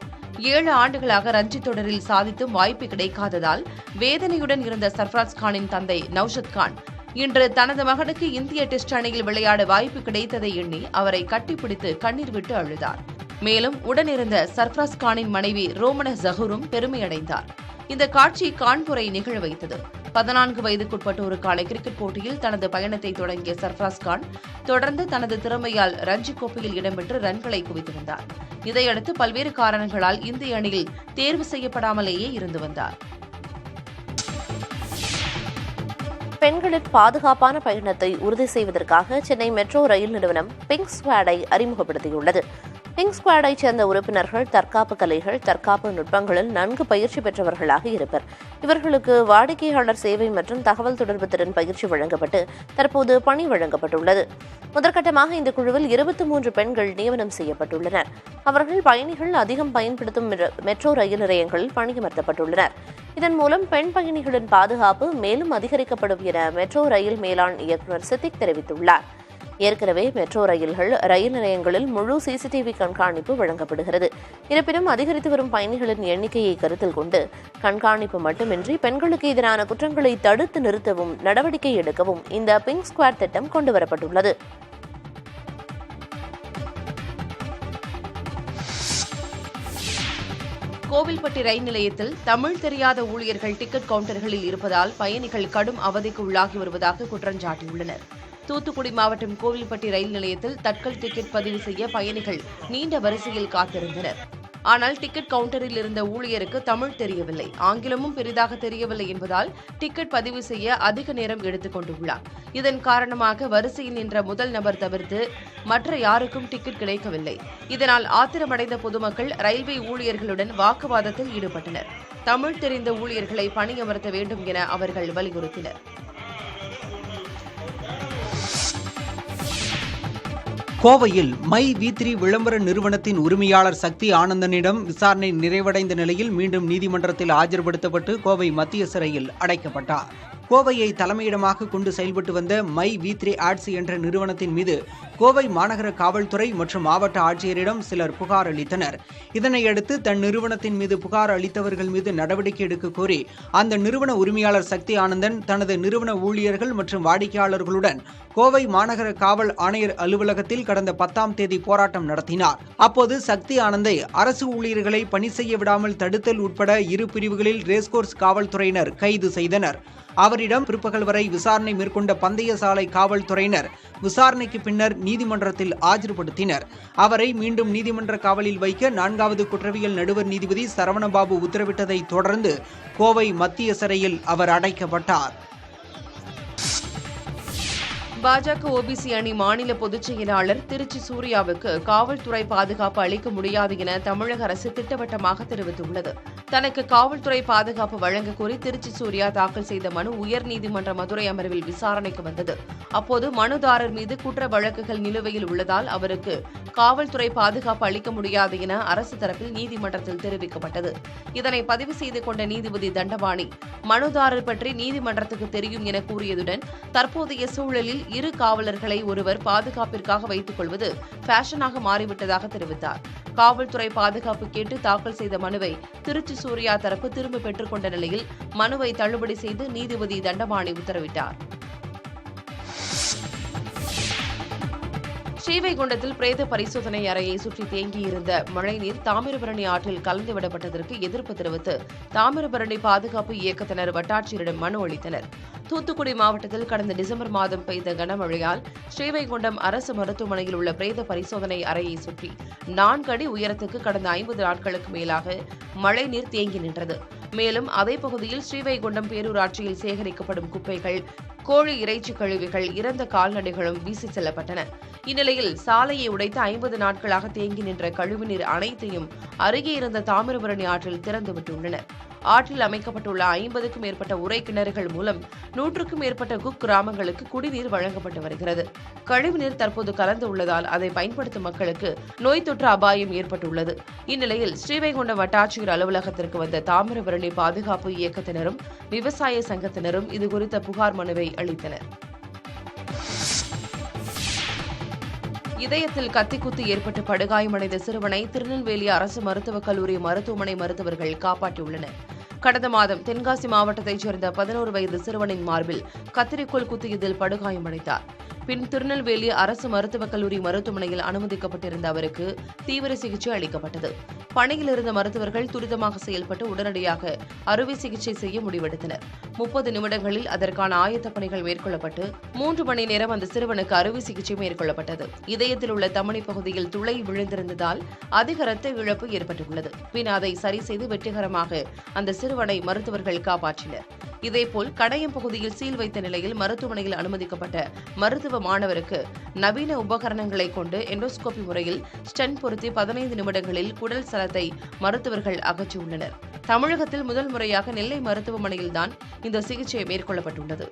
7 ஆண்டுகளாக ரஞ்சி தொடரில் சாதித்தும் வாய்ப்பு கிடைக்காததால் வேதனையுடன் இருந்த சர்ஃபராஸ் கானின் தந்தை நௌஷத் கான் இன்று தனது மகனுக்கு இந்திய டெஸ்ட் அணியில் விளையாட வாய்ப்பு கிடைத்ததை எண்ணி அவரை கட்டிப்பிடித்து கண்ணீர் விட்டு அழுதார். மேலும் உடனிருந்த சர்ஃபராஸ் கானின் மனைவி ரோமன ஜஹூரும் பெருமையடைந்தார். இந்த காட்சி கான்பூரை நிகழ வைத்தது. 14 வயதுக்குட்பட்டோருக்கான கிரிக்கெட் போட்டியில் தனது பயணத்தை தொடங்கிய சர்ஃபராஸ் கான் தொடர்ந்து தனது திறமையால் ரஞ்சி கோப்பையில் இடம்பெற்று ரன்களை குவித்து வந்தார். இதையடுத்து பல்வேறு காரணங்களால் இந்திய அணியில் தேர்வு செய்யப்படாமலேயே இருந்து வந்தார். பெண்களின் பாதுகாப்பான பயணத்தை உறுதி செய்வதற்காக சென்னை மெட்ரோ ரயில் நிறுவனம் பிங்க் ஸ்குவாடை அறிமுகப்படுத்தியுள்ளது. பிங்க் ஸ்குவாடைச் சேர்ந்த உறுப்பினர்கள் தற்காப்பு கலைகள், தற்காப்பு நுட்பங்களில் நன்கு பயிற்சி பெற்றவர்களாக இருப்பர். இவர்களுக்கு வாடிக்கையாளர் சேவை மற்றும் தகவல் தொடர்பு திறன் பயிற்சி வழங்கப்பட்டு தற்போது பணி வழங்கப்பட்டுள்ளது. முதற்கட்டமாக இந்த குழுவில் 23 பெண்கள் நியமனம் செய்யப்பட்டுள்ளனர். அவர்கள் பயணிகள் அதிகம் பயன்படுத்தும் மெட்ரோ ரயில் நிலையங்களில் பணியமர்த்தப்பட்டுள்ளனர். இதன் மூலம் பெண் பயணிகளின் பாதுகாப்பு மேலும் அதிகரிக்கப்படும் என மெட்ரோ ரயில் மேலாண் இயக்குநர் சித்திக் தெரிவித்துள்ளார். ஏற்கனவே மெட்ரோ ரயில்கள் ரயில் நிலையங்களில் முழு சிசிடிவி கண்காணிப்பு வழங்கப்படுகிறது. இருப்பினும் அதிகரித்து வரும் பயணிகளின் எண்ணிக்கையை கருத்தில் கொண்டு கண்காணிப்பு மட்டுமின்றி பெண்களுக்கு எதிரான குற்றங்களை தடுத்து நிறுத்தவும் நடவடிக்கை எடுக்கவும் இந்த பிங்க் ஸ்குவாட் திட்டம் கொண்டுவரப்பட்டுள்ளது. கோவில்பட்டி ரயில் நிலையத்தில் தமிழ் தெரியாத ஊழியர்கள் டிக்கெட் கவுண்டர்களில் இருப்பதால் பயணிகள் கடும் அவதிக்கு உள்ளாகி வருவதாக குற்றஞ்சாட்டியுள்ளனர். தூத்துக்குடி மாவட்டம் கோவில்பட்டி ரயில் நிலையத்தில் தட்கல் டிக்கெட் பதிவு செய்ய பயணிகள் நீண்ட வரிசையில் காத்திருந்தனர். ஆனால் டிக்கெட் கவுண்டரில் இருந்த ஊழியருக்கு தமிழ் தெரியவில்லை, ஆங்கிலமும் பெரிதாக தெரியவில்லை என்பதால் டிக்கெட் பதிவு செய்ய அதிக நேரம் எடுத்துக் கொண்டுள்ளார். இதன் காரணமாக வரிசையில் நின்ற முதல் நபர் தவிர்த்து மற்ற யாருக்கும் டிக்கெட் கிடைக்கவில்லை. இதனால் ஆத்திரமடைந்த பொதுமக்கள் ரயில்வே ஊழியர்களுடன் வாக்குவாதத்தில் ஈடுபட்டனர். தமிழ் தெரிந்த ஊழியர்களை பணியமர்த்த வேண்டும் என அவர்கள் வலியுறுத்தினர். கோவையில் மை V3 விளம்பர நிறுவனத்தின் உரிமையாளர் சக்தி ஆனந்தனிடம் விசாரணை நிறைவடைந்த நிலையில் மீண்டும் நீதிமன்றத்தில் ஆஜர்படுத்தப்பட்டு கோவை மத்திய சிறையில் அடைக்கப்பட்டார். கோவையை தலைமையிடமாக கொண்டு செயல்பட்டு வந்த மை V3 ஆட்ஸ் என்ற நிறுவனத்தின் மீது கோவை மாநகர காவல்துறை மற்றும் மாவட்ட ஆட்சியரிடம் சிலர் புகார் அளித்தனர். இதனையடுத்து தன் நிறுவனத்தின் மீது புகார் அளித்தவர்கள் மீது நடவடிக்கை எடுக்க கோரி அந்த நிறுவன உரிமையாளர் சக்தி ஆனந்தன் தனது நிறுவன ஊழியர்கள் மற்றும் வாடிக்கையாளர்களுடன் கோவை மாநகர காவல் ஆணையர் அலுவலகத்தில் கடந்த 10ஆம் தேதி போராட்டம் நடத்தினார். அப்போது சக்தி ஆனந்தை அரசு ஊழியர்களை பணி செய்ய விடாமல் தடுத்தல் உட்பட 2 பிரிவுகளில் ரேஸ்கோர்ஸ் காவல்துறையினர் கைது செய்தனர். அவரிடம் பிற்பகல் வரை விசாரணை மேற்கொண்ட பந்தய சாலை காவல்துறையினர் விசாரணைக்கு பின்னர் நீதிமன்றத்தில் ஆஜர்படுத்தினர். அவரை மீண்டும் நீதிமன்ற காவலில் வைக்க 4வது குற்றவியல் நடுவர் நீதிபதி சரவணபாபு உத்தரவிட்டதை தொடர்ந்து கோவை மத்திய சிறையில் அவர் அடைக்கப்பட்டார். பாஜக ஓபிசி அணி மாநில பொதுச் செயலாளர் திருச்சி சூர்யாவுக்கு காவல்துறை பாதுகாப்பு அளிக்க முடியாது என தமிழக அரசு திட்டவட்டமாக தெரிவித்துள்ளது. தனக்கு காவல்துறை பாதுகாப்பு வழங்க கோரி திருச்சி சூர்யா தாக்கல் செய்த மனு உயர்நீதிமன்ற மதுரை அமர்வில் விசாரணைக்கு வந்தது. அப்போது மனுதாரர் மீது குற்ற வழக்குகள் நிலுவையில் உள்ளதால் அவருக்கு காவல்துறை பாதுகாப்பு அளிக்க முடியாது என அரசு தரப்பில் நீதிமன்றத்தில் தெரிவிக்கப்பட்டது. இதனை பதிவு செய்து கொண்ட நீதிபதி தண்டபாணி மனுதாரர் பற்றி நீதிமன்றத்துக்கு தெரியும் என கூறியதுடன் தற்போதைய சூழலில் இரு காவலர்களை ஒருவர் பாதுகாப்பிற்காக வைத்துக் கொள்வது ஃபேஷனாக மாறிவிட்டதாக தெரிவித்தார். காவல்துறை பாதுகாப்பு கேட்டு தாக்கல் செய்த மனுவை திருச்சி சூர்யா தரப்பு திரும்ப பெற்றுக் கொண்ட நிலையில் மனுவை தள்ளுபடி செய்து நீதிபதி தண்டபாணி உத்தரவிட்டார். ஸ்ரீவைகுண்டத்தில் பிரேத பரிசோதனை அறையை சுற்றி தேங்கியிருந்த மழைநீர் தாமிரபரணி ஆற்றில் கலந்துவிடப்பட்டதற்கு எதிர்ப்பு தெரிவித்து தாமிரபரணி பாதுகாப்பு இயக்கத்தினர் வட்டாட்சியரிடம் மனு அளித்தனர். தூத்துக்குடி மாவட்டத்தில் கடந்த டிசம்பர் மாதம் பெய்த கனமழையால் ஸ்ரீவைகுண்டம் அரசு மருத்துவமனையில் உள்ள பிரேத பரிசோதனை அறையை சுற்றி 4 அடி உயரத்துக்கு கடந்த 50 நாட்களுக்கு மேலாக மழைநீர் தேங்கி நின்றது. மேலும் அதே பகுதியில் ஸ்ரீவைகுண்டம் பேரூராட்சியில் சேகரிக்கப்படும் குப்பைகள், கோழி இறைச்சி கழிவுகள், இறந்த கால்நடைகளும் வீசி செல்லப்பட்டன. இந்நிலையில் சாலையை உடைத்து 50 நாட்களாக தேங்கி நின்ற கழிவுநீர் அனைத்தையும் அருகே இருந்த தாமிரபரணி ஆற்றில் திறந்துவிட்டுள்ளனர். ஆற்றில் அமைக்கப்பட்டுள்ள 50க்கும் மேற்பட்ட உரை கிணறுகள் மூலம் 100க்கும் மேற்பட்ட குக் கிராமங்களுக்கு குடிநீர் வழங்கப்பட்டு வருகிறது. கழிவுநீர் தற்போது கலந்து உள்ளதால் அதை பயன்படுத்தும் மக்களுக்கு நோய் தொற்று அபாயம் ஏற்பட்டுள்ளது. இந்நிலையில் ஸ்ரீவைகுண்டம் வட்டாட்சியர் அலுவலகத்திற்கு வந்த தாமிரபரணி பாதுகாப்பு இயக்கத்தினரும் விவசாய சங்கத்தினரும் இதுகுறித்த புகார் மனுவை அளித்தனர். இதயத்தில் கத்திக்குத்து ஏற்பட்டு படுகாயமடைந்த சிறுவனை திருநெல்வேலி அரசு மருத்துவக் கல்லூரி மருத்துவமனை மருத்துவர்கள் காப்பாற்றியுள்ளனர். கடந்த மாதம் தென்காசி மாவட்டத்தைச் சேர்ந்த 11 வயது சிறுவனின் மார்பில் கத்திரிக்கோல் குத்தியதில் படுகாயமடைந்தார். பின் திருநெல்வேலி அரசு மருத்துவக் கல்லூரி மருத்துவமனையில் அனுமதிக்கப்பட்டிருந்த அவருக்கு தீவிர சிகிச்சை அளிக்கப்பட்டது. பணியில் இருந்த மருத்துவர்கள் துரிதமாக செயல்பட்டு உடனடியாக அறுவை சிகிச்சை செய்ய முடிவெடுத்தனர். 30 நிமிடங்களில் அதற்கான ஆயத்த பணிகள் மேற்கொள்ளப்பட்டு 3 மணி நேரம் அந்த சிறுவனுக்கு அறுவை சிகிச்சை மேற்கொள்ளப்பட்டது. இதயத்தில் உள்ள தமனி பகுதியில் துளை விழுந்திருந்ததால் அதிக இரத்த இழப்பு ஏற்பட்டுள்ளது. பின் அதை சரி செய்து வெற்றிகரமாக அந்த சிறுவனை மருத்துவர்கள் காப்பாற்றினர். இதேபோல் கடையம் பகுதியில் சீல் வைத்த நிலையில் மருத்துவமனையில் அனுமதிக்கப்பட்ட மருத்துவ மாணவருக்கு நவீன உபகரணங்களை கொண்டு எண்டோஸ்கோபி முறையில் ஸ்டென்ட் பொருத்தி 15 நிமிடங்களில் குடல் சலத்தை மருத்துவர்கள் அகற்றியுள்ளனர். தமிழகத்தில் முதல் முறையாக நெல்லை மருத்துவமனையில்தான் இந்த சிகிச்சை மேற்கொள்ளப்பட்டுள்ளது.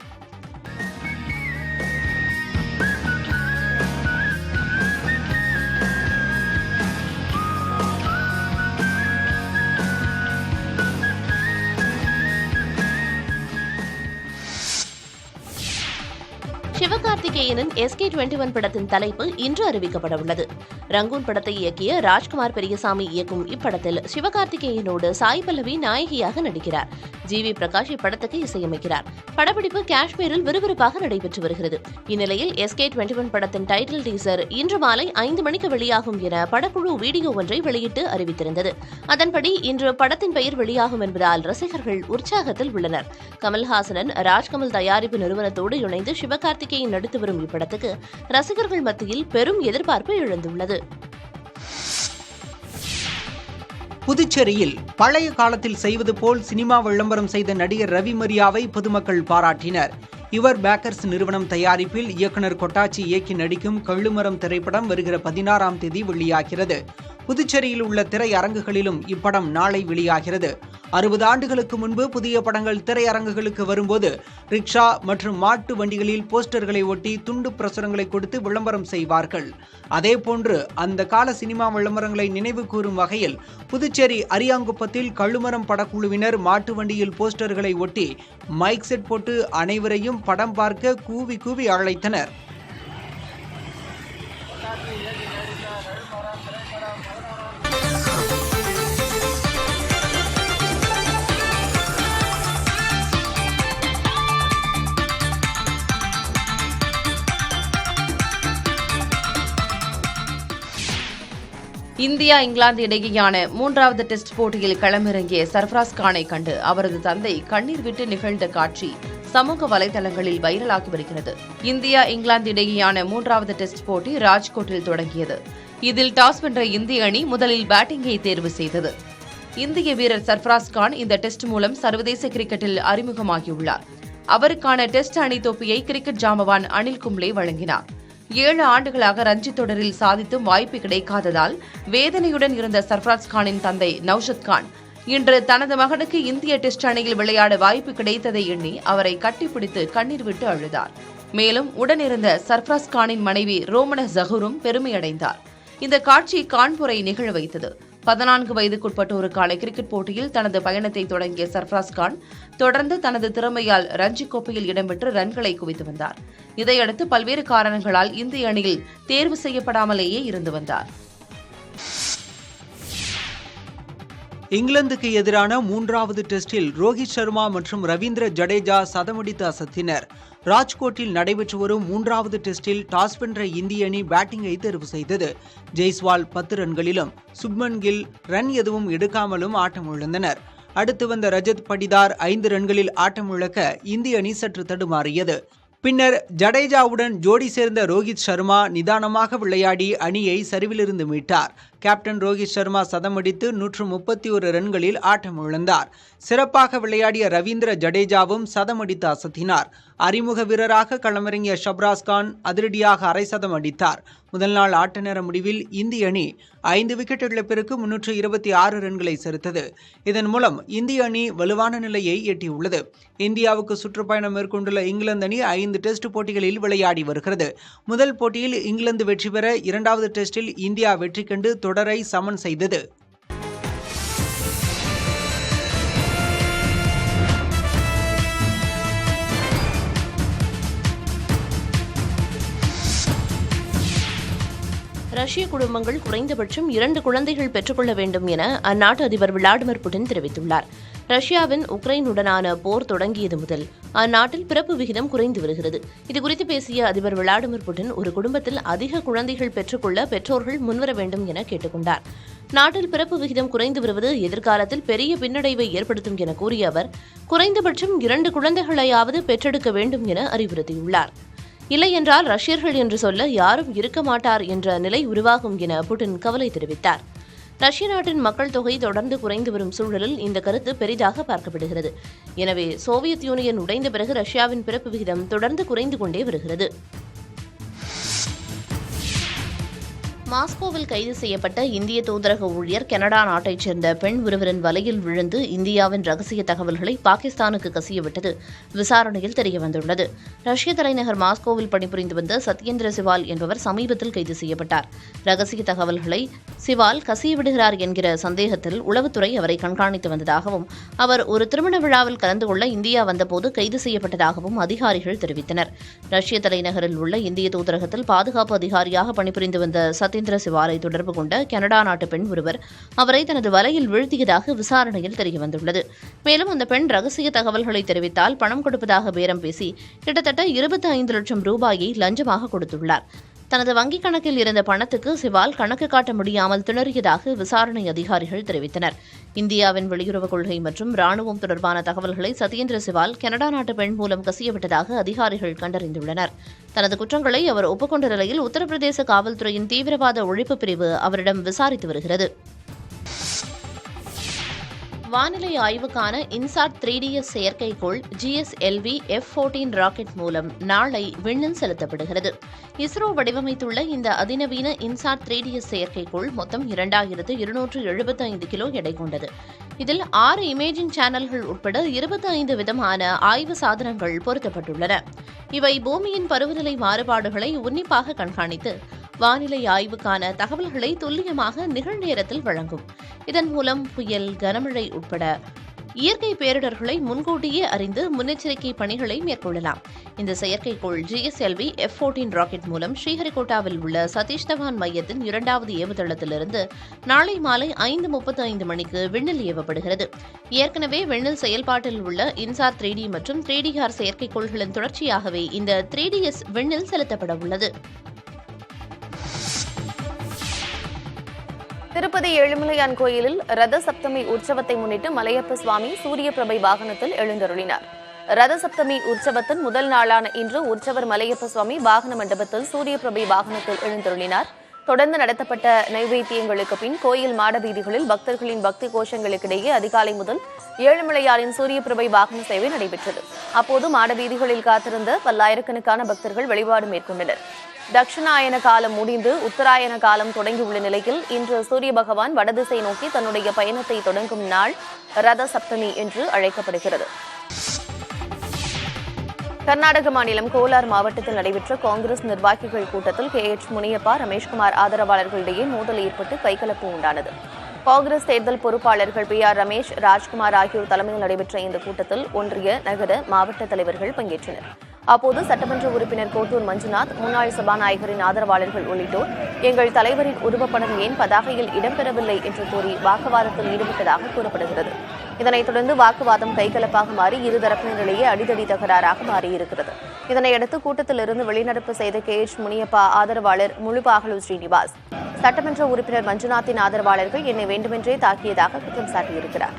சிவகார்த்திகேயனின் SK21 படத்தின் தலைப்பு இன்று அறிவிக்கப்பட உள்ளது. ரங்கூன் படத்தை இயக்கிய ராஜ்குமார் பெரியசாமி இயக்கும் இப்படத்தில் சிவகார்த்திகேயனோடு சாய் பல்லவி நாயகியாக நடிக்கிறார். GV பிரகாஷ் இப்படத்துக்கு இசையமைக்கிறார். படப்பிடிப்பு காஷ்மீரில் விறுவிறுப்பாக நடைபெற்று வருகிறது. இந்நிலையில் SK21 படத்தின் டைட்டில் டீசர் இன்று மாலை 5 மணிக்கு வெளியாகும் என படக்குழு வீடியோ ஒன்றை வெளியிட்டு அறிவித்திருந்தது. அதன்படி இன்று படத்தின் பெயர் வெளியாகும் என்பதால் ரசிகர்கள் உற்சாகத்தில் உள்ளனர். கமல்ஹாசனின் ராஜ்கமல் தயாரிப்பு நிறுவனத்தோடு இணைந்து சிவகார்த்திகேயன் நடித்து வரும் இப்படத்துக்கு ரசிகர்கள் மத்தியில் பெரும் எதிர்பார்ப்பு எழுந்துள்ளது. புதுச்சேரியில் பழைய காலத்தில் செய்வது போல் சினிமா விளம்பரம் செய்த நடிகர் ரவி மரியாவை பொதுமக்கள் பாராட்டினர். யுவர் பேக்கர்ஸ் நிறுவனம் தயாரிப்பில் இயக்குநர் கொட்டாச்சி இயக்கி நடிக்கும் கள்ளுமரம் திரைப்படம் வருகிற 16ஆம் தேதி வெளியாகிறது. புதுச்சேரியில் உள்ள திரையரங்குகளிலும் இப்படம் நாளை வெளியாகிறது. 60 ஆண்டுகளுக்கு முன்பு புதிய படங்கள் திரையரங்குகளுக்கு வரும்போது ரிக்ஷா மற்றும் மாட்டு வண்டிகளில் போஸ்டர்களை ஒட்டி துண்டு பிரசுரங்களை கொடுத்து விளம்பரம் செய்வார்கள். அதேபோன்று அந்த கால சினிமா விளம்பரங்களை நினைவு கூறும் வகையில் புதுச்சேரி அரியாங்குப்பத்தில் கள்ளுமரம் படக்குழுவினர் மாட்டு வண்டியில் போஸ்டர்களை ஒட்டி மைக் செட் போட்டு அனைவரையும் படம் பார்க்க கூவி கூவி அழைத்தனர். இந்தியா இங்கிலாந்து இடையேயான 3வது டெஸ்ட் போட்டியில் களமிறங்கிய சர்ஃப்ராஸ் கானை கண்டு அவரது தந்தை கண்ணீர் விட்டு நிகழ்ந்த காட்சி சமூக வலைதளங்களில் வைரலாகி வருகிறது. இந்தியா இங்கிலாந்து இடையேயான 3வது டெஸ்ட் போட்டி ராஜ்கோட்டில் தொடங்கியது. இதில் டாஸ் வென்ற இந்திய அணி முதலில் பேட்டிங்கை தேர்வு செய்தது. இந்திய வீரர் சர்ஃப்ராஸ் கான் இந்த டெஸ்ட் மூலம் சர்வதேச கிரிக்கெட்டில் அறிமுகமாகியுள்ளார். அவருக்கான டெஸ்ட் அணி தொப்பியை கிரிக்கெட் ஜாம்பவான் அனில் கும்ப்ளே வழங்கினார். 7 ஆண்டுகளாக ரஞ்சி தொடரில் சாதித்தும் வாய்ப்பு கிடைக்காததால் வேதனையுடன் இருந்த சர்ஃபராஸ் கானின் தந்தை நௌஷத் கான் இன்று தனது மகனுக்கு இந்திய டெஸ்ட் அணியில் விளையாட வாய்ப்பு கிடைத்ததை எண்ணி அவரை கட்டிப்பிடித்து கண்ணீர் விட்டு அழுதார். மேலும் உடனிருந்த சர்ஃபராஸ் கானின் மனைவி ரோமன ஜஹூரும் பெருமையடைந்தார். இந்த காட்சி கான்பூரை நிகழ வைத்தது. 14 வயதுக்குட்பட்டோருக்கான கிரிக்கெட் போட்டியில் தனது பயணத்தை தொடங்கிய சர்ஃபராஸ் கான் தொடர்ந்து தனது திறமையால் ரஞ்சி கோப்பையில் இடம்பெற்று ரன்களை குவித்து வந்தார். இதையடுத்து பல்வேறு காரணங்களால் இந்திய அணியில் தேர்வு செய்யப்படாமலேயே இருந்து வந்தார். இங்கிலாந்துக்கு எதிரான 3வது டெஸ்டில் ரோஹித் சர்மா மற்றும் ரவீந்திர ஜடேஜா சதமடித்து அசத்தினர். ராஜ்கோட்டில் நடைபெற்று வரும் 3வது டெஸ்டில் டாஸ் வென்ற இந்திய அணி பேட்டிங்கை தேர்வு செய்தது. ஜெய்ஸ்வால் 10 ரன்களிலும் சுப்மன் கில் ரன் எதுவும் எடுக்காமலும் ஆட்டமிழந்தனர். அடுத்து வந்த ரஜத் படிதார் 5 ரன்களில் ஆட்டமிழக்க இந்திய அணி சற்று தடுமாறியது. பின்னர் ஜடேஜாவுடன் ஜோடி சேர்ந்த ரோஹித் சர்மா நிதானமாக விளையாடி அணியை சரிவிலிருந்து மீட்டார். கேப்டன் ரோஹித் சர்மா சதமடித்து 131 ரன்களில் ஆட்டமிழந்தார். சிறப்பாக விளையாடிய ரவீந்திர ஜடேஜாவும் சதமடித்து அசத்தினார். அறிமுக வீரராக களமிறங்கிய ஷப்ராஸ் கான் அதிரடியாக அரை சதம் அடித்தார். முதல் நாள் ஆட்ட நேர முடிவில் இந்திய அணி 5 விக்கெட் இழப்பிற்கு 326 ரன்களை சேர்த்தது. இதன் மூலம் இந்திய அணி வலுவான நிலையை எட்டியுள்ளது. இந்தியாவுக்கு சுற்றுப்பயணம் மேற்கொண்டுள்ள இங்கிலாந்து அணி 5 டெஸ்ட் போட்டிகளில் விளையாடி வருகிறது. முதல் போட்டியில் இங்கிலாந்து வெற்றி பெற 2வது டெஸ்டில் இந்தியா வெற்றி கண்டு தொடரை சமன் செய்தது. ரஷ்ய குடும்பங்கள் குறைந்தபட்சம் 2 குழந்தைகள் பெற்றுக்கொள்ள வேண்டும் என அந்நாட்டு அதிபர் விளாடிமிர் புடின் தெரிவித்துள்ளார். ரஷ்யாவின் உக்ரைனுடனான போர் தொடங்கியது முதல் அந்நாட்டில் பிறப்பு விகிதம் குறைந்து வருகிறது. இதுகுறித்து பேசிய அதிபர் விளாடிமிர் புடின் ஒரு குடும்பத்தில் அதிக குழந்தைகள் பெற்றுக்கொள்ள பெற்றோர்கள் முன்வர வேண்டும் என கேட்டுக்கொண்டார். நாட்டில் பிறப்பு விகிதம் குறைந்து வருவது எதிர்காலத்தில் பெரிய பின்னடைவை ஏற்படுத்தும் என கூறிய அவர் குறைந்தபட்சம் 2 குழந்தைகளையாவது பெற்றெடுக்க வேண்டும் என அறிவுறுத்தியுள்ளார். இல்லையென்றால் ரஷ்யர்கள் என்று சொல்ல யாரும் இருக்க மாட்டார் என்ற நிலை உருவாகும் என புடின் கவலை தெரிவித்தார். ரஷ்ய நாட்டின் மக்கள் தொகை தொடர்ந்து குறைந்து வரும் சூழலில் இந்த கருத்து பெரிதாக பார்க்கப்படுகிறது. எனவே சோவியத் யூனியன் உடைந்த பிறகு ரஷ்யாவின் பிறப்பு விகிதம் தொடர்ந்து குறைந்து கொண்டே வருகிறது. மாஸ்கோவில் கைது செய்யப்பட்ட இந்திய தூதரக ஊழியர் கனடா நாட்டைச் சேர்ந்த பெண் ஒருவரின் வலையில் விழுந்து இந்தியாவின் ரகசிய தகவல்களை பாகிஸ்தானுக்கு கசியவிட்டது விசாரணையில் தெரியவந்துள்ளது. ரஷ்ய தலைநகர் மாஸ்கோவில் பணிபுரிந்து வந்த சத்யேந்திர சிவால் என்பவர் சமீபத்தில் கைது செய்யப்பட்டார். ரகசிய தகவல்களை சிவால் கசியவிடுகிறார் என்கிற சந்தேகத்தில் உளவுத்துறை அவரை கண்காணித்து வந்ததாகவும் அவர் ஒரு திருமண விழாவில் கலந்து கொள்ள இந்தியா வந்தபோது கைது செய்யப்பட்டதாகவும் அதிகாரிகள் தெரிவித்தனர். ரஷ்ய தலைநகரில் உள்ள இந்திய தூதரகத்தில் பாதுகாப்பு அதிகாரியாக பணிபுரிந்து வந்த சத்யேந்திர சிவாலை தொடர்பு கொண்ட கனடா நாட்டு பெண் ஒருவர் அவரை தனது வலையில் வீழ்த்தியதாக விசாரணையில் தெரியவந்துள்ளது. மேலும் அந்த பெண் ரகசிய தகவல்களை தெரிவித்தால் பணம் கொடுப்பதாக பேரம் பேசி கிட்டத்தட்ட 25 லட்சம் ரூபாயை லஞ்சமாக கொடுத்துள்ளார். தனது வங்கிக் கணக்கில் இருந்த பணத்துக்கு சிவால் கணக்கு காட்ட முடியாமல் திணறியதாக விசாரணை அதிகாரிகள் தெரிவித்தனர். இந்தியாவின் வெளியுறவுக் கொள்கை மற்றும் ராணுவம் தொடர்பான தகவல்களை சத்யேந்திர சிவால் கனடா நாட்டு பெண் மூலம் கசியவிட்டதாக அதிகாரிகள் கண்டறிந்துள்ளனர். தனது குற்றங்களை அவர் ஒப்புக்கொண்ட நிலையில் உத்தரப்பிரதேச காவல்துறையின் தீவிரவாத ஒழிப்பு பிரிவு அவரிடம் விசாரித்து வருகிறது. வானிலை ஆய்வுக்கான இன்சாட் 3DS செயற்கைக்கோள் GSLV F-14 ராக்கெட் மூலம் நாளை விண்ணில் செலுத்தப்படுகிறது. இஸ்ரோ வடிவமைத்துள்ள இந்த அதிநவீன இன்சாட் 3DS செயற்கைக்கோள் மொத்தம் 2275 கிலோ எடை கொண்டது. இதில் 6 இமேஜிங் சேனல்கள் உட்பட 25 விதமான ஆய்வு சாதனங்கள் பொருத்தப்பட்டுள்ளன. இவை பூமியின் பருவநிலை மாறுபாடுகளை உன்னிப்பாக கண்காணித்து வானிலை ஆய்வுக்கான தகவல்களை துல்லியமாக நிகழ்நேரத்தில் வழங்கும். இதன் மூலம் புயல், கனமழை உட்பட இயற்கை பேரிடர்களை முன்கூட்டியே அறிந்து முன்னெச்சரிக்கை பணிகளை மேற்கொள்ளலாம். இந்த செயற்கைக்கோள் GSLV F-14 ராக்கெட் மூலம் ஸ்ரீஹரிகோட்டாவில் உள்ள சதீஷ் தவான் மையத்தின் 2வது ஏவுதளத்திலிருந்து நாளை மாலை 5:35 மணிக்கு விண்ணில் ஏவப்படுகிறது. ஏற்கனவே விண்ணில் செயல்பாட்டில் உள்ள இன்சாட் 3D மற்றும் 3DR செயற்கைக்கோள்களின் தொடர்ச்சியாகவே இந்த 3DS விண்ணில் செலுத்தப்பட உள்ளது. திருப்பதி ஏழுமலையான் கோயிலில் ரத சப்தமி உற்சவத்தை முன்னிட்டு மலையப்ப சுவாமி சூரிய பிரபை வாகனத்தில் எழுந்தருளினார். ரத சப்தமி உற்சவத்தின் முதல் நாளான இன்று உற்சவர் மலையப்ப சுவாமி வாகன மண்டபத்தில் சூரிய பிரபை வாகனத்தில் எழுந்தருளினார். தொடர்ந்து நடத்தப்பட்ட நைவேத்தியங்களுக்கு பின் கோயில் மாட வீதிகளில் பக்தர்களின் பக்தி கோஷங்களுக்கிடையே அதிகாலை முதல் ஏழுமலையாரின் சூரிய பிரபை வாகன சேவை நடைபெற்றது. அப்போது மாட வீதிகளில் காத்திருந்த பல்லாயிரக்கணக்கான பக்தர்கள் வழிபாடு மேற்கொண்டனர். தட்சிணாயன காலம் முடிந்து உத்தராயண காலம் தொடங்கியுள்ள நிலையில் இன்று சூரிய பகவான் வடதிசை நோக்கி தன்னுடைய பயணத்தை தொடங்கும் நாள் ரத சப்தமி என்று அழைக்கப்படுகிறது. கர்நாடக மாநிலம் கோலார் மாவட்டத்தில் நடைபெற்ற காங்கிரஸ் நிர்வாகிகள் கூட்டத்தில் KH முனியப்பா, ரமேஷ்குமார் ஆதரவாளர்களிடையே மோதல் ஏற்பட்டு கைகலப்பு உண்டானது. காங்கிரஸ் தேர்தல் பொறுப்பாளர்கள் PR ரமேஷ், ராஜ்குமார் ஆகியோர் தலைமையில் நடைபெற்ற இந்த கூட்டத்தில் ஒன்றிய, நகர, மாவட்ட தலைவர்கள் பங்கேற்றனர். அப்போது சட்டமன்ற உறுப்பினர் கோட்டூர் மஞ்சுநாத், முன்னாள் சபாநாயகரின் ஆதரவாளர்கள் உள்ளிட்டோர் எங்கள் தலைவரின் உருவப்படம் ஏன் பதாகையில் இடம்பெறவில்லை என்று கூறி வாக்குவாதத்தில் ஈடுபட்டதாக கூறப்படுகிறது. இதனைத் தொடர்ந்து வாக்குவாதம் கைகலப்பாக மாறி இருதரப்பினரிடையே அடிதடி தகராறாக மாறியிருக்கிறது. இதனையடுத்து கூட்டத்திலிருந்து வெளிநடப்பு செய்த KH முனியப்பா ஆதரவாளர் முழுபாகலு ஸ்ரீனிவாஸ், சட்டமன்ற உறுப்பினர் மஞ்சுநாத்தின் ஆதரவாளர்கள் என்னை வேண்டுமென்றே தாக்கியதாக குற்றம் சாட்டியிருக்கிறார்.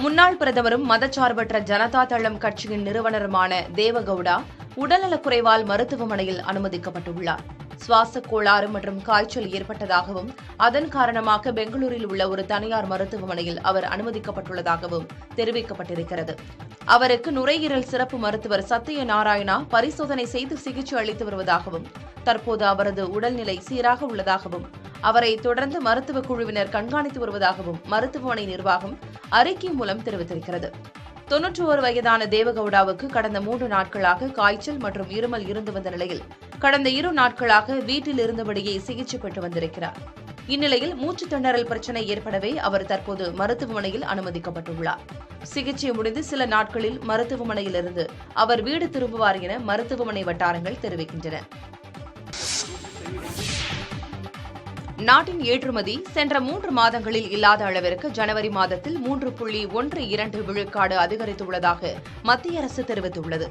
முன்னாள் பிரதமரும் மதச்சார்பற்ற ஜனதா தளம் கட்சியின் நிறுவனருமான தேவகவுடா உடல்நலக்குறைவால் மருத்துவமனையில் அனுமதிக்கப்பட்டுள்ளார். சுவாச கோளாறு மற்றும் காய்ச்சல் ஏற்பட்டதாகவும் அதன் காரணமாக பெங்களூரில் உள்ள ஒரு தனியார் மருத்துவமனையில் அவர் அனுமதிக்கப்பட்டுள்ளதாகவும் தெரிவிக்கப்பட்டிருக்கிறது. அவருக்கு நுரையீரல் சிறப்பு மருத்துவர் சத்ய நாராயணா பரிசோதனை செய்து சிகிச்சை அளித்து வருவதாகவும் தற்போது அவரது உடல்நிலை சீராக உள்ளதாகவும் அவரை தொடர்ந்து மருத்துவ குழுவினர் கண்காணித்து வருவதாகவும் மருத்துவமனை நிர்வாகம் அறிக்கை மூலம் தெரிவித்திருக்கிறது. 91 வயதான தேவகவுடாவுக்கு கடந்த 3 நாட்களாக காய்ச்சல் மற்றும் இருமல் இருந்து வந்த நிலையில் கடந்த 2 நாட்களாக வீட்டில் இருந்தபடியே சிகிச்சை பெற்று வந்திருக்கிறார். இந்நிலையில் மூச்சு திணறல் பிரச்சினை ஏற்படவே அவர் தற்போது மருத்துவமனையில் அனுமதிக்கப்பட்டுள்ளார். சிகிச்சை முடிந்து சில நாட்களில் மருத்துவமனையிலிருந்து அவர் வீடு திரும்புவார் என மருத்துவமனை வட்டாரங்கள் தெரிவிக்கின்றன. நாட்டின் ஏற்றுமதி சென்ற 3 மாதங்களில் இல்லாத அளவிற்கு ஜனவரி மாதத்தில் 3.12 விழுக்காடு அதிகரித்துள்ளதாக மத்திய அரசு தெரிவித்துள்ளது.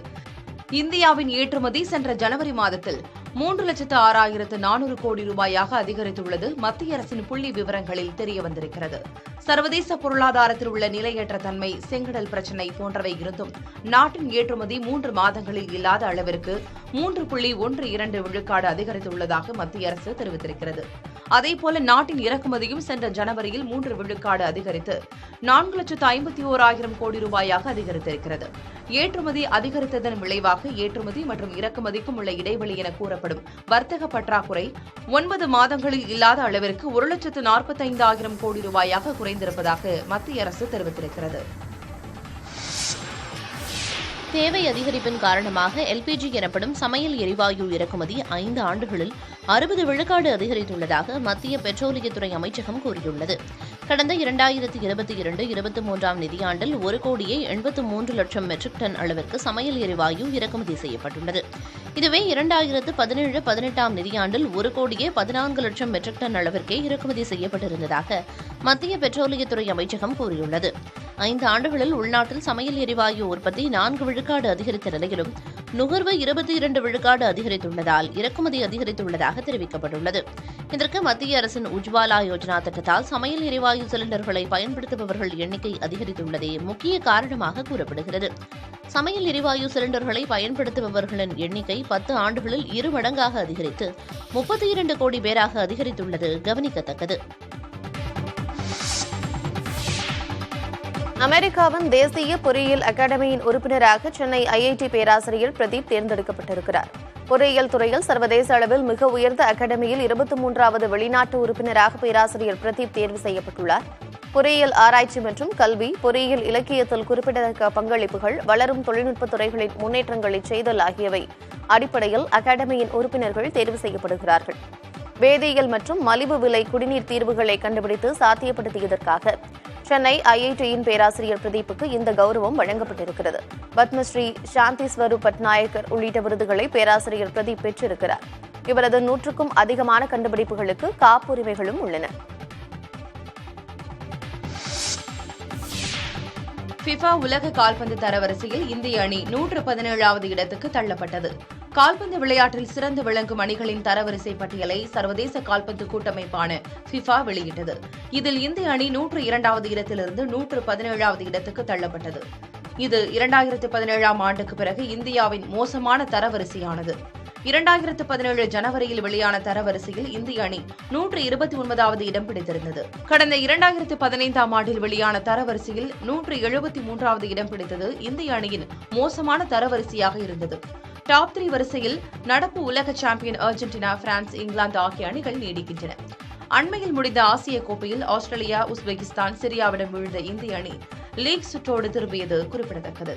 இந்தியாவின் ஏற்றுமதி சென்ற ஜனவரி மாதத்தில் 3,06,400 கோடி ரூபாயாக அதிகரித்துள்ளது மத்திய அரசின் புள்ளி விவரங்களில் தெரியவந்திருக்கிறது. சர்வதேச பொருளாதாரத்தில் உள்ள நிலையற்ற தன்மை, செங்கடல் பிரச்சினை போன்றவை இருந்தும் நாட்டின் ஏற்றுமதி 3 மாதங்களில் இல்லாத அளவிற்கு 3.12 விழுக்காடு அதிகரித்துள்ளதாக மத்திய அரசு தெரிவித்திருக்கிறது. அதேபோல நாட்டின் இறக்குமதியும் சென்ற ஜனவரியில் 3 விழுக்காடு அதிகரித்து 4,51,000 கோடி ரூபாயாக அதிகரித்திருக்கிறது. ஏற்றுமதி அதிகரித்ததன் விளைவாக ஏற்றுமதி மற்றும் இறக்குமதிக்கும் உள்ள இடைவெளி என கூறப்படும் வர்த்தக பற்றாக்குறை 9 மாதங்களில் இல்லாத அளவிற்கு 1,45,000 கோடி ரூபாயாக குறைந்திருப்பதாக மத்திய அரசு தெரிவித்திருக்கிறது. தேவை அதிகரிப்பின் காரணமாக LPG எனப்படும் சமையல் எரிவாயு இறக்குமதி 5 ஆண்டுகளில் 60 விழுக்காடு அதிகரித்துள்ளதாக மத்திய பெட்ரோலியத்துறை அமைச்சகம் கூறியுள்ளது. கடந்த 2022-23 நிதியாண்டில் 1,83,00,000 மெட்ரிக் டன் அளவிற்கு சமையல் எரிவாயு இறக்குமதி செய்யப்பட்டுள்ளது. இதுவே 2017-18 நிதியாண்டில் 1,14,00,000 மெட்ரிக் டன் அளவிற்கே இறக்குமதி செய்யப்பட்டிருந்ததாக மத்திய பெட்ரோலியத்துறை அமைச்சகம் கூறியுள்ளது. 5 ஆண்டுகளில் உள்நாட்டில் சமையல் எரிவாயு உற்பத்தி 4 விழுக்காடு அதிகரித்த நிலையிலும் நுகர்வு 22 விழுக்காடு அதிகரித்துள்ளதால் இறக்குமதி அதிகரித்துள்ளதாக தெரிவிக்கப்பட்டுள்ளது. இதற்கு மத்திய அரசின் உஜ்வாலா யோஜனா திட்டத்தால் சமையல் எரிவாயு சிலிண்டர்களை பயன்படுத்துபவர்கள் எண்ணிக்கை அதிகரித்துள்ளதே முக்கிய காரணமாக கூறப்படுகிறது. சமையல் எரிவாயு சிலிண்டர்களை பயன்படுத்துபவர்களின் எண்ணிக்கை 10 ஆண்டுகளில் 2 மடங்காக அதிகரித்து 32 கோடி பேராக அதிகரித்துள்ளது கவனிக்கத்தக்கது. அமெரிக்காவின் தேசிய பொறியியல் அகாடமியின் உறுப்பினராக சென்னை IIT பேராசிரியர் பிரதீப் தேர்ந்தெடுக்கப்பட்டிருக்கிறார். பொறியியல் துறையில் சர்வதேச அளவில் மிக உயர்ந்த அகாடமியில் 23வது வெளிநாட்டு உறுப்பினராக பேராசிரியர் பிரதீப் தேர்வு செய்யப்பட்டுள்ளார். பொறியியல் ஆராய்ச்சி மற்றும் கல்வி, பொறியியல் இலக்கியத்தில் குறிப்பிடத்தக்க பங்களிப்புகள், வளரும் தொழில்நுட்ப துறைகளின் முன்னேற்றங்களை செய்தல் ஆகியவை அடிப்படையில் அகாடமியின் உறுப்பினர்கள் தேர்வு செய்யப்படுகிறார்கள். வேதியியல் மற்றும் மலிவு விலை குடிநீர் தீர்வுகளை கண்டுபிடித்து சாத்தியப்படுத்தியதற்காக சென்னை IITயின் பேராசிரியர் பிரதீப்புக்கு இந்த கௌரவம் வழங்கப்பட்டிருக்கிறது. பத்மஸ்ரீ, சாந்தி ஸ்வரூப் பட்நாயக்கர் உள்ளிட்ட விருதுகளை பேராசிரியர் பிரதீப் பெற்றிருக்கிறார். இவரது 100க்கும் அதிகமான கண்டுபிடிப்புகளுக்கு காப்புரிமைகளும் உள்ளன. ஃபிஃபா உலக கால்பந்து தரவரிசையில் இந்திய அணி 117வது இடத்துக்கு தள்ளப்பட்டது. கால்பந்து விளையாட்டில் சிறந்து விளங்கும் அணிகளின் தரவரிசை பட்டியலை சர்வதேச கால்பந்து கூட்டமைப்பான ஃபிஃபா வெளியிட்டது. இதில் இந்திய அணி 102வது இடத்திலிருந்து 117வது இடத்துக்கு தள்ளப்பட்டது. இது 2017ஆம் ஆண்டுக்கு பிறகு இந்தியாவின் மோசமான தரவரிசையானது. 2017 ஜனவரியில் வெளியான தரவரிசையில் இந்திய அணி 129வது இடம் பிடித்திருந்தது. கடந்த 2015ஆம் ஆண்டில் வெளியான தரவரிசையில் 173வது இடம் பிடித்தது இந்திய அணியின் மோசமான தரவரிசையாக இருந்தது. டாப் 3 வரிசையில் நடப்பு உலக சாம்பியன் அர்ஜென்டினா, பிரான்ஸ், இங்கிலாந்து ஆகிய அணிகள் நீடிக்கின்றன. அண்மையில் முடிந்த ஆசிய கோப்பையில் ஆஸ்திரேலியா, உஸ்பெகிஸ்தான், சிரியாவிடம் வீழ்ந்த இந்திய அணி லீக் சுற்றோடு திரும்பியது குறிப்பிடத்தக்கது.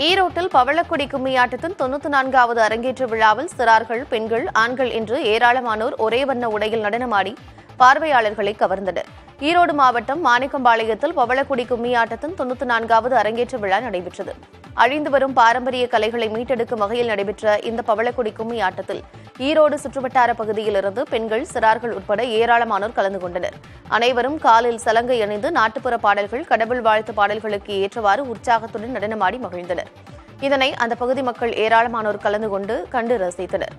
ஈரோட்டில் பவளக்கொடி கும்மியாட்டத்தின் 94வது அரங்கேற்ற விழாவில் சிறார்கள், பெண்கள், ஆண்கள் என்று ஏராளமானோர் ஒரே வண்ண உடையில் நடனமாடி பார்வையாளர்களை கவர்ந்தனர். ஈரோடு மாவட்டம் மாணிக்கம்பாளையத்தில் பவளக்கொடி கும்மியாட்டத்தின் 94வது அரங்கேற்ற விழா நடைபெற்றது. அழிந்து வரும் பாரம்பரிய கலைகளை மீட்டெடுக்கும் வகையில் நடைபெற்ற இந்த பவளக்கொடி கும்மி ஆட்டத்தில் ஈரோடு சுற்றுவட்டார பகுதியிலிருந்து பெண்கள், சிறார்கள் உட்பட ஏராளமானோர் கலந்து கொண்டனர். அனைவரும் காலில் சலங்கை அணிந்து நாட்டுப்புற பாடல்கள், கடவுள் வாழ்த்து பாடல்களுக்கு ஏற்றவாறு உற்சாகத்துடன் நடனமாடி மகிழ்ந்தனர். இதனை அந்த பகுதி மக்கள் ஏராளமானோர் கலந்து கொண்டு கண்டு ரசித்தனர்.